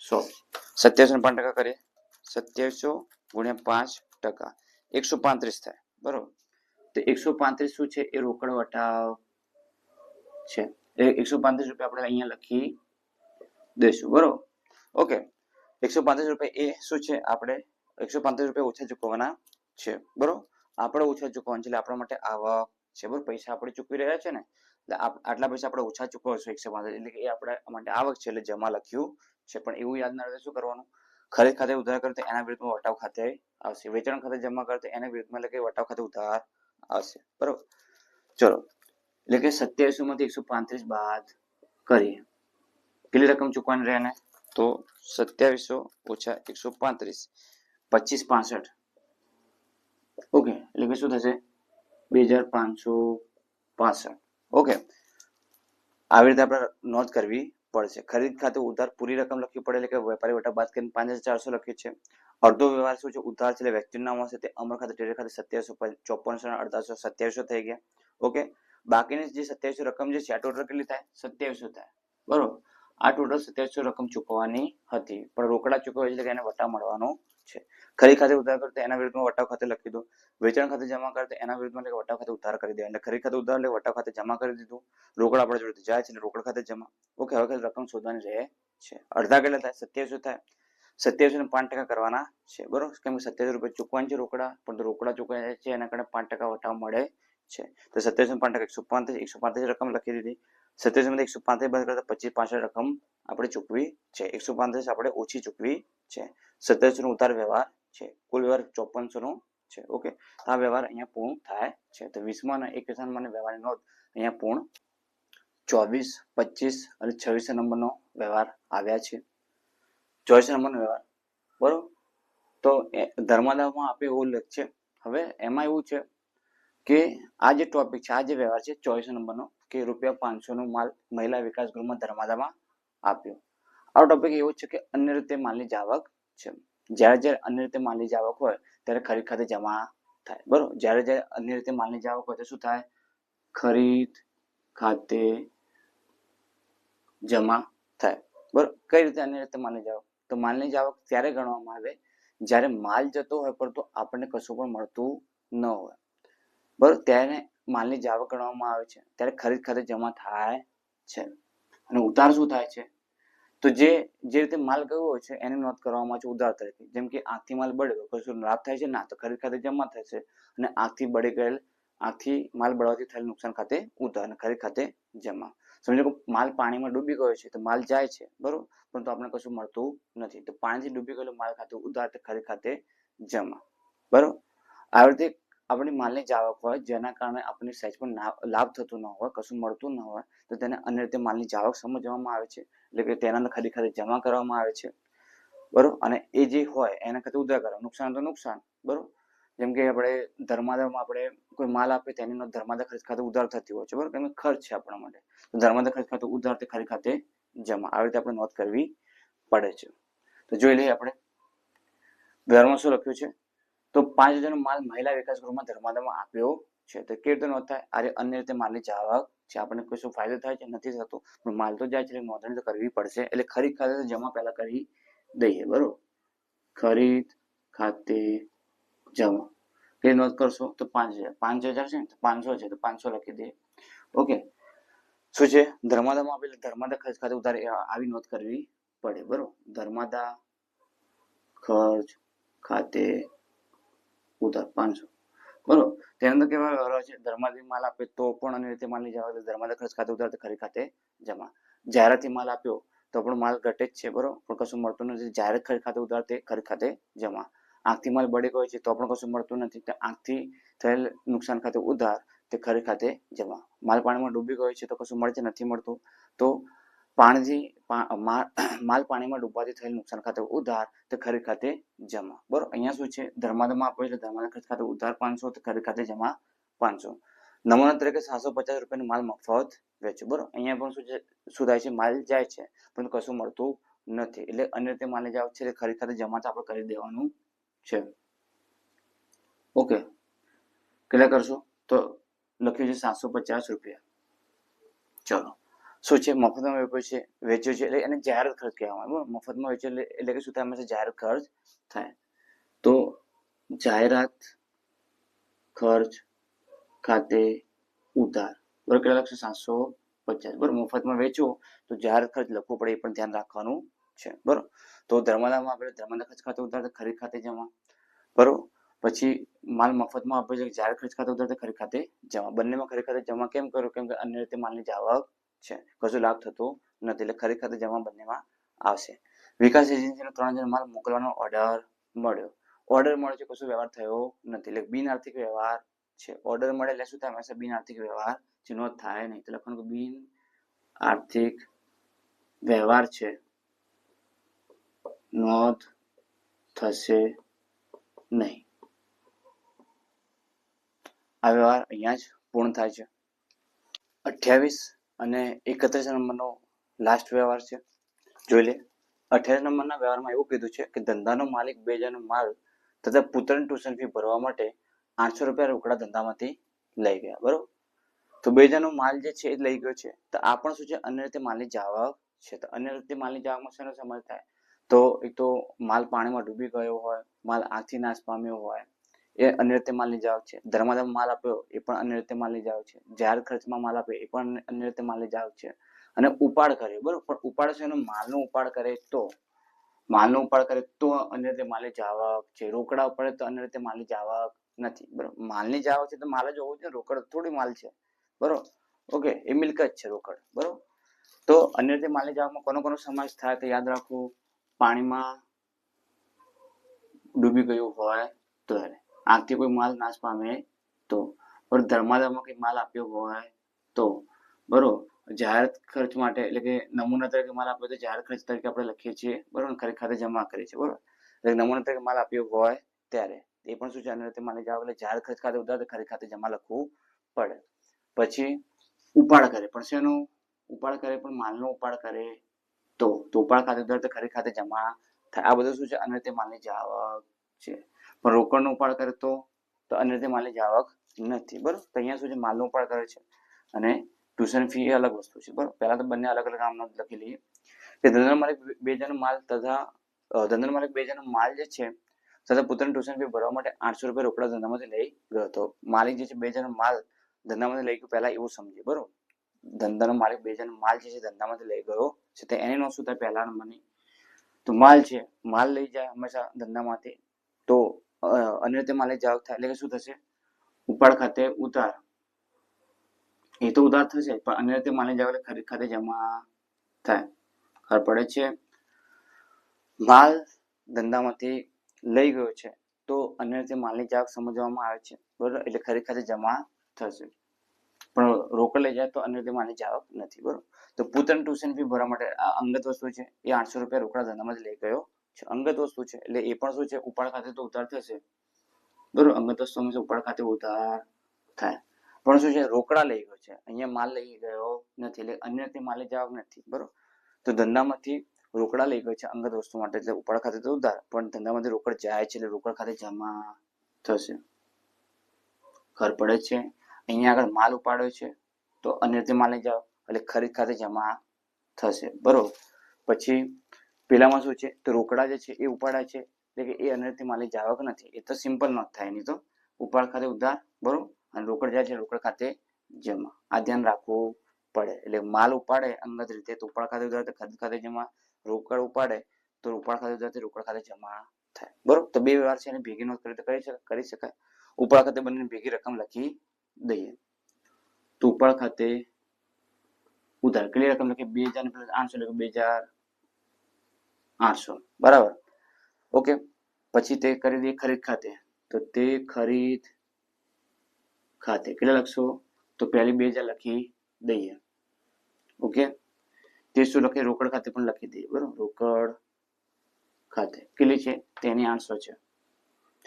100. 2700 ને 5% કરીએ. 2700 ગુણ્યા 5% 135 થાય. બરોબર. તો 135 શું છે? એ રોકડ વટાવ છે. એ 135 રૂપિયા આપણે અહીંયા લખી દઈશું. બરોબર. ઓકે. 135 રૂપિયા એ શું છે? આપણે 135 રૂપિયા ઓછા ચૂકવવાના છે. બરોબર. આપણે ઓછા ચૂકવવાના છે, એટલે આપણા માટે આવક છે. બરોબર. પૈસા આપણે ચૂકવી રહ્યા છે ને, એટલે આટલા પૈસા આપણે ઓછા ચૂકવશું 135, એટલે કે એ આપણા માટે આવક છે, એટલે જમા લખ્યું છે. પણ એવું યાદ ના રહે શું કરવાનું? ખરીદ ખાતે ઉધાર કરે તો એના વિરુદ્ધમાં વટાવ ખાતે આવશે. વેચાણ ખાતે જમા કરે તો એના વિરુદ્ધમાં, એટલે કે વટાવ ખાતે ઉધાર આવશે. બરોબર. ચલો, એટલે કે 2700 માંથી 135 બાદ કરીએ. કેટલી રકમ ચૂકવાની રહે ને? તો 2700 ઓછા 135 2565. ઓકે. એટલે કે શું થશે? 2565. ઓકે. આવી રીતે આપણે નોંધ કરવી પડશે. ખરીદ ખાતે ઉધાર પૂરી રકમ લખવી પડે, એટલે કે વેપારી વટાવ બાદ કરીને 5400 લખીએ છીએ. અડધો વ્યવહાર શું છે? ઉધાર છે, એટલે વ્યક્તિનું નામ હશે તે અમર ખાતે ટ્રેડર ખાતે 2754 અડધાસો 2700 થઈ ગયા. ઓકે. બાકીની જે 2700 રકમ જે છે આ ટોટલ કેટલી થાય? 2700 થાય. બરોબર. આ ટોટલ 2700 રકમ ચૂકવવાની હતી, પણ રોકડા ચૂકવવા એટલે કે એને વટાવ મળવાનો છે. ખરીદ ખાતે ઉધાર કરતો એના વિરુદ્ધમાં વટાવ ખાતે લખી દો. વેચાણ ખાતે જમા કરતો એના વિરુદ્ધમાં, એટલે વટાવ ખાતે ઉધાર કરી દે. એટલે ખરીદ ખાતે ઉધાર એટલે વટાવ ખાતે જમા કરી દીધું. રોકડા આપણા જોડે જાય છે, એટલે રોકડ ખાતે જમા. ઓકે. હવે રકમ શોધવાની રહે છે. અડધા કેટલા થાય? 2700 થાય. 2700 ને 5% કરવાના છે. બરોબર. કેમ કે 2700 રૂપિયા ચૂકવાના છે રોકડા, પણ રોકડા ચૂકવાય છે એના કારણે 5% વટાવ મળે છે. તો 2700 ને 5% 135 રકમ લખી દીધી. 2700 માંથી 135 બાદ કરતા 2565 રકમ આપણે ચૂકવી છે. 135 આપણે ઓછી ચૂકવી છે. 2700 નો ઉધાર વ્યવહાર છે. કુલ વ્યવહાર 5400 નો છે. ઓકે. આ વ્યવહાર અહીંયા પૂર્ણ થાય છે. તો 20મા અને 21મા વ્યવહારની નોંધ અહીંયા પૂર્ણ 24, 25 અને 26 નંબરનો વ્યવહાર આવ્યા છે. 24 નંબરનો વ્યવહાર. બરોબર. તો ધર્માદામાં આપે એવું લખ છે. હવે એમાં એવું છે કે આ જે ટોપિક છે, આ જે વ્યવહાર છે 24 નંબરનો, કે ₹500 નો માલ મહિલા વિકાસ ગૃહમાં ધર્માદામાં આપ્યો. આ ટોપિક એવો છે કે અન્ય રીતે માલની જાવક છે. જ્યારે અન્ય રીતે માલની જાવક હોય ત્યારે ખરીદ ખાતે જમા થાય. બરોબર. જ્યારે અન્ય રીતે માલની જાવક હોય તો શું થાય? ખરીદ ખાતે જમા થાય. બરોબર. કઈ રીતે અન્ય રીતે માલની જાવક? તો માલની જાવક ત્યારે ગણવામાં આવે જ્યારે માલ જતો હોય પરંતુ આપણને કશું પણ મળતું ન હોય. બરોબર. ત્યારે માલની જાવક ગણવામાં આવે છે. ત્યારે ખરીદ ખાતે જમા થાય છે. અને ઉધાર શું થાય છે? તો જે રીતે માલ ગયો હોય છે એની નોંધ કરવામાં આવે છે ઉધાર તરીકે. જેમ કે આંખથી માલ બળ્યો, કશું લાભ થાય છે? ના. તો ખરીદ ખાતે જમા થાય છે. અને આંખથી માલ બળવાથી થયેલ નુકસાન ખાતે ઉધાર, અને ખરીદ ખાતે જમા. સમજો કે માલ પાણીમાં ડૂબી ગયો છે તો માલ જાય છે, બરોબર, પરંતુ આપણને કશું મળતું નથી. તો પાણીથી ડૂબી ગયેલો માલ ખાતે ઉધાર, ખરીદ ખાતે જમા. બરોબર. આવી રીતે આપણી માલની જાવક હોય જેના કારણે આપણને સહેજ પણ લાભ થતો ન હોય, કશું મળતું ન હોય, તો તેને અન્ય રીતે માલની જાવક સમજવામાં આવે છે. એટલે કે તેના અંદર ખરીદ ખાતે જમા કરવામાં આવે છે. બરોબર. અને એ જે હોય એના ખાતે ઉધાર કરવા. નુકસાન તો નુકસાન. બરોબર. જેમ કે આપણે ધર્માદામાં આપણે કોઈ માલ આપે તેની નોંધ ધર્માદા ખરીદ ખાતે ઉધાર થતી હોય છે. બરોબર. કેમ કે ખર્ચ છે આપણા માટે. તો ધર્માદા ખરીદ ખાતે ઉધાર, તે ખરીદ ખાતે જમા. આવી રીતે આપણે નોંધ કરવી પડે છે. તો જોઈ લઈએ આપણે. વ્યવહારમાં શું લખ્યું છે? તો 5,000 નો માલ મહિલા વિકાસ ગૃહમાં ધર્માદામાં આપ્યો છે. તો કેવી રીતે નોંધ થાય? આ અન્ય રીતે માલની જાવક છે. આપણને કશું ફાયદો થાય છે? નથી થતો. પણ માલ તો જાય છે, નોંધણી તો કરવી પડશે. એટલે ખરીદ ખાતે જમા પહેલા કરી દઈએ. બરોબર, ખરીદ ખાતે જમા એ નોંધ કરશો તો 5,000 છે ને, 500 છે તો 500 લખી દઈએ. ઓકે, શું છે? ધર્માદામાં આપેલ ધર્માદા ખર્ચ ખાતે ઉધાર આવી નોંધ કરવી પડે. બરોબર, ધર્માદા ખર્ચ ખાતે ઉધાર 500. બરોબર, તેના અંદર કેવા વ્યવહારો છે? ધર્માદી માલ આપે તો પણ અન્ય રીતે માલની જાવક, ધર્માદા ખર્ચ ખાતે ઉધાર ખરીદ ખાતે જમા. જાહેરાતથી માલ આપ્યો તો પણ માલ ઘટે જ છે. બરોબર, પણ કશું મળતું નથી. જાહેરાત ખરીદ ખાતે ઉધાર તે ખરીદ ખાતે જમા. આંખથી માલ બળી ગયો છે તો પણ કશું મળતું નથી. તો આંખથી થયેલ નુકસાન ખાતે ઉધાર તે ખરીદ ખાતે જમા. માલ પાણીમાં ડૂબી ગયો છે તો કશું મળે છે? નથી મળતું. તો માલ પાણીમાં ડૂબવાથી થયેલ નુકસાન ખાતે ઉધાર તે ખરીદ ખાતે જમા. બરોબર, અહીંયા શું છે? ધર્માદામાં આપો એટલે ધર્માદા ખર્ચ ખાતે ઉધાર 500, તો ખરીદ ખાતે જમા 500. નમૂના તરીકે 750 રૂપિયાનો માલ મફત વેચ્યો. બરોબર, અહીંયા પણ શું થાય છે? માલ જાય છે પરંતુ કશું મળતું નથી. એટલે અન્ય રીતે માલની જાવક છે, ખરીદ ખાતે જમા તો આપણે કરી દેવાનું છે. ઓકે, કેટલા કરશો? તો લખ્યું છે 750 રૂપિયા. ચલો, શું છે? મફતમાં વેચ્યો છે એટલે એને જાહેરાત ખર્ચ કહેવામાં આવે. મફતમાં વેચ્યો એટલે કે શું થાય? હંમેશા જાહેરાત ખર્ચ થાય. તો જાહેરાત ખર્ચ ખાતે ઉધાર. બરોબર, કેટલા લખશો? 750. બરોબર, મફતમાં વેચો તો જાહેરાત ખર્ચ લખવો પડે, એ પણ ધ્યાન રાખવાનું છે. બરોબર, તો ધર્માદામાં આપણે ધર્માદા ખર્ચ ખાતે ઉધાર ખરીદ ખાતે જમા. બરોબર, પછી માલ મફતમાં આપે છે, જાહેરાત ખર્ચ ખાતે ઉધાર ખરીદ ખાતે જમા. બંનેમાં ખરીદ ખાતે જમા કેમ કર્યું? કેમ કે અન્ય રીતે માલની જાવક છે, કશું લાભ થતો નથી. એટલે ખરીદ ખાતે જમા બંનેમાં આવશે. વિકાસ એજન્સીનો 3,000 માલ મોકલવાનો ઓર્ડર મળ્યો. ઓર્ડર મળ્યો છે, કશું વ્યવહાર થયો નથી. એટલે બિન આર્થિક વ્યવહાર છે. ઓર્ડર મળે એટલે શું થાય? હંમેશા બિન આર્થિક વ્યવહાર છે, નોંધ થાય નહીં. તો લખવાનું બિન આર્થિક વ્યવહાર છે, નોંધ થશે નહીં. આ વ્યવહાર અહીંયા જ પૂર્ણ થાય છે. 28 અને 31 નંબરનો લાસ્ટ વ્યવહાર છે, જોઈ લે. 28 નંબરના વ્યવહારમાં એવું કીધું છે કે ધંધાનો માલિક 2,000 માલ તથા પુત્રની ટ્યુશન ફી ભરવા માટે 800 રૂપિયા રોકડા ધંધામાંથી લઈ ગયા. બરોબર, તો 2,000 માલ જે છે એ લઈ ગયો છે. તો આ પણ શું છે? અન્ય રીતે માલની જાવક છે. તો અન્ય રીતે માલની જાવકમાં શેનો સમાવેશ થાય? તો એક તો માલ પાણીમાં ડૂબી ગયો હોય, માલ આંખથી નાશ પામ્યો હોય, એ અન્ય રીતે માલની જાવક છે. ધર્માદામાં માલ આપ્યો એ પણ અન્ય રીતે માલની જાવક છે. જાહેર ખર્ચમાં માલ આપ્યો એ પણ અન્ય રીતે માલની જાવક છે. અને ઉપાડ કરે. બરોબર, પણ ઉપાડ છે એનો માલનો ઉપાડ કરે તો અન્ય રીતે માલની જાવક છે. રોકડા ઉપાડે તો અન્ય રીતે માલની જાવક નથી. બરોબર, માલની જાવક છે તો માલ જ હોવું જોઈએ, રોકડ થોડી માલ છે. બરોબર, ઓકે, એ મિલકત છે રોકડ. બરોબર, તો અન્ય રીતે માલની જાવકમાં કોનો સમાવેશ થાય? તો યાદ રાખો, પાણીમાં ડૂબી ગયું હોય તો, આંખથી કોઈ માલ નાશ પામે તો, ધર્માદામાં કોઈ માલ આપ્યો હોય તો, બરોબર, જાહેર ખર્ચ માટે એટલે કે નમૂના તરીકે માલ આપ્યો તો જાહેર ખર્ચ તરીકે આપણે લખીએ છીએ. બરોબર, ખરીદ ખાતે જમા કરીએ છીએ. બરોબર, એટલે નમૂના તરીકે માલ આપ્યો હોય ત્યારે એ પણ શું છે? અન્ય રીતે માલની જાવક. એટલે જાહેર ખર્ચ ખાતે ઉધાર ખરીદ ખાતે જમા લખવું પડે. પછી ઉપાડ કરે, પણ શેનો ઉપાડ કરે? પણ માલનો ઉપાડ કરે તો ઉપાડ ખાતે ઉધાર ખરીદ ખાતે જમા થાય. આ બધું શું છે? અન્ય રીતે માલની જાવક છે. પણ રોકડનો ઉપાડ કરે તો અન્ય રીતે માલની જાવક નથી. બરોબર, તો અહીંયા શું છે? માલનો ઉપાડ કરે છે અને ટ્યુશન ફી એ અલગ વસ્તુ છે. બરોબર, પહેલા તો બંને અલગ અલગ નામ લખી લઈએ. કે ધંધાનો માલિક 2,000 માલ તથા ધંધાનો માલિક 2,000 માલ જે છે તથા પુત્રની ટ્યુશન ફી ભરવા માટે 800 રૂપિયા રોકડા ધંધામાંથી લઈ ગયો હતો. માલિક જે છે 2,000 માલ ધંધામાંથી લઈ ગયો, પહેલા એવું સમજીએ. બરોબર, ધંધાનો માલિક 2,000 માલ જે છે ધંધામાંથી લઈ ગયો છે, તો એની નોંધ શું થાય? પહેલા નંબરની, તો માલ છે, માલ લઈ જાય હંમેશા ધંધામાંથી તો અન્ય રીતે માલની જાવક થાય. એટલે કે શું થશે? ઉપાડ ખાતે ઉધાર. એ તો ઉધાર થશે, પણ અન્ય રીતે માલની જાવક ખરીદ ખાતે જમા થાય. ખબર પડે છે? માલ ધંધામાંથી લઈ ગયો છે તો અન્ય રીતે માલની જાવક સમજવામાં આવે છે. બરોબર, એટલે ખરીદ ખાતે જમા થશે. પણ રોકડ લઈ જાય તો અન્ય રીતે માલની જાવક નથી. બરોબર, તો પુત્રની ટ્યુશન ફી ભરવા માટે આ અંગત વસ્તુ છે, એ 800 રૂપિયા રોકડા ધંધામાંથી લઈ ગયો છે. અંગત વસ્તુ છે એટલે એ પણ શું છે? ઉપાડ ખાતે તો ઉધાર થશે. બરોબર, અંગત વસ્તુ હંમેશા ઉપાડ ખાતે ઉધાર થાય. પણ શું છે? રોકડા લઈ ગયો છે, અહીંયા માલ લઈ ગયો નથી, એટલે અન્ય રીતે માલની જાવક નથી. બરોબર, તો ધંધામાંથી રોકડા લઈ ગયો છે અંગત વસ્તુ માટે એટલે ઉપાડ ખાતે તો ઉધાર, પણ ધંધામાંથી રોકડ જાય છે એટલે રોકડ ખાતે જમા થશે. ખર પડે છે, અહીંયા આગળ માલ ઉપાડ્યો છે તો અન્ય રીતે માલ લઈ જાઓ એટલે ખરીદ ખાતે જમા થશે. બરોબર. પછી પેલામાં શું છે તો રોકડા જે છે એ ઉપાડ્યા છે એટલે કે એ અન્ય રીતે માલ લઈ જાવ કે નથી, એ તો સિમ્પલ નોટ થાય એની તો. ઉપાડ ખાતે ઉધાર, બરોબર, અને રોકડ જાય છે રોકડ ખાતે જમા. આ ધ્યાન રાખવું પડે. એટલે માલ ઉપાડે અંગત રીતે તો ઉપાડ ખાતે ઉધાર, ખરીદ ખાતે જમા. રોકડ ઉપાડે તો ઉપાડ ખાતે ઉધાર રોકડ ખાતે જમા થાય. બરોબર. તો બે વ્યવહાર છે એને ભેગી નોંધ કરી તો કરી શકાય. ઉપાડ ખાતે બંને ભેગી રકમ લખી દઈએ તો ઉપાડ ખાતે ઉધાર કેટલી રકમ લખી 2000 ને પ્લસ 800 એટલે 2800. બરાબર. ઓકે. પછી તે કરી દઈએ ખરીદ ખાતે તો તે ખરીદ ખાતે કેટલા લખશો તો પહેલી 2000 લખી દઈએ. ઓકે. તે શું લખીએ રોકડ ખાતે પણ લખી દઈએ. બરોબર. રોકડ ખાતે કેટલી છે તેની 800 છે.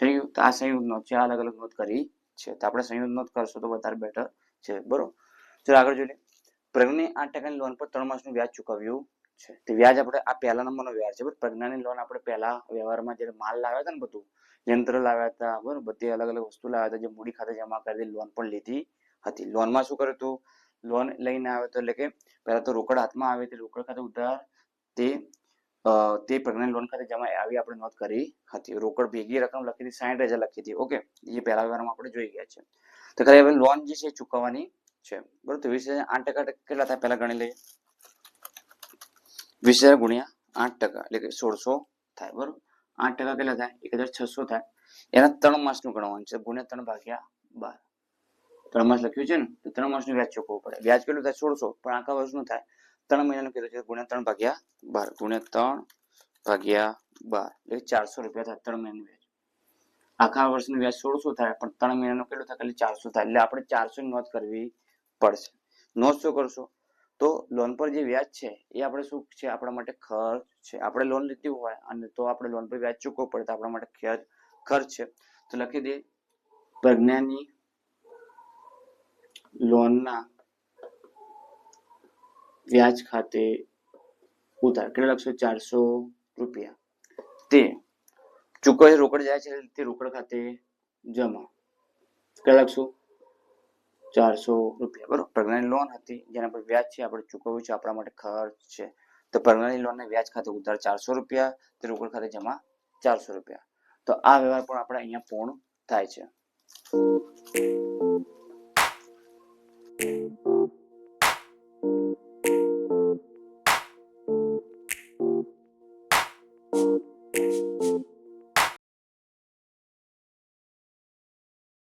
થઈ ગયું. તો આ સંયુક્ત નોંધ છે, અલગ અલગ નોંધ કરી છે તો આપણે સંયુક્ત નોંધ કરશો તો વધારે બેટર છે. બરોબર. ચલો આગળ જોઈએ. પ્રજ્ઞાની 8% લોન પર 3 માસનું વ્યાજ ચૂકવ્યું છે. તે વ્યાજ આપણે આ પહેલા નંબરનો વ્યાજ છે. પ્રજ્ઞાની લોન આપણે પહેલા વ્યવહારમાં જ્યારે માલ લાવ્યા હતા ને, બધું યંત્ર લાવ્યા હતા, બરોબર, બધી અલગ અલગ વસ્તુ લાવ્યા હતા, જે મૂડી ખાતે જમા કરી લોન પણ લીધી હતી. લોનમાં શું કર્યું હતું, લોન લઈને આવ્યો તો એટલે કે પહેલા તો રોકડ હાથમાં આવે તે રોકડ ખાતે ઉધાર તે પ્રજ્ઞાની લોન ખાતે જમા આવી આપણે નોંધ કરી હતી. રોકડ ભેગી રકમ લખી હતી 60,000 લખી હતી. ઓકે. એ પહેલા વ્યવહારમાં આપણે જોઈ ગયા છે. તો ખરી હવે લોન જે છે ચૂકવવાની છે. બરોબર. તો 20,000 8% કેટલા થાય પહેલા ગણી લઈએ. 20,000 ગુણ્યા 8% એટલે કે 1600 થાય. બરોબર. 8% કેટલા થાય 1,600 થાય. એના 3 માસનું ગણવાનું છે. ગુણ્યા 3 ભાગ્યા 12. 3 માસ લખ્યું છે ને તો 3 માસનું વ્યાજ ચૂકવવું પડે. વ્યાજ કેટલું થાય 1600, પણ આખા વર્ષનું થાય 3 મહિનાનું કીધું છે. ગુણ્યા 3 ભાગ્યા 12 ગુણ્યા 3 ભાગ્યા 12 એટલે 400 રૂપિયા થાય 3 મહિનાનું વ્યાજ. આખા વર્ષનું વ્યાજ 1600 થાય, પણ 3 મહિનાનું કેટલું થાય એટલે 400 થાય. એટલે આપણે 400 ની નોંધ કરવી પડશે. નોંધ શું કરશો તો લોન પર જે વ્યાજ છે એ આપણે શું છે આપણા માટે ખર્ચ છે. આપણે લોન લીધી હોય અને તો આપણે લોન પર વ્યાજ ચૂકવવું પડે તો આપણા માટે ખર્ચ છે. તો લખી દે પ્રજ્ઞાની લોનના વ્યાજ ખાતે ઉધાર કેટલા લખશો 400 રૂપિયા. તે ચૂકવેલ રોકડ જાય છે તે રોકડ ખાતે જમા કેટલા લખશો 400 રૂપિયા. બરોબર. પ્રજ્ઞાની લોન હતી જેના પર વ્યાજ છે આપણે ચૂકવ્યું છે, આપણા માટે ખર્ચ છે. તો પ્રજ્ઞાની લોનને વ્યાજ ખાતે ઉધાર 400 રૂપિયા, તે રોકડ ખાતે જમા 400 રૂપિયા. તો આ વ્યવહાર પણ આપણે અહીંયા પૂર્ણ થાય છે.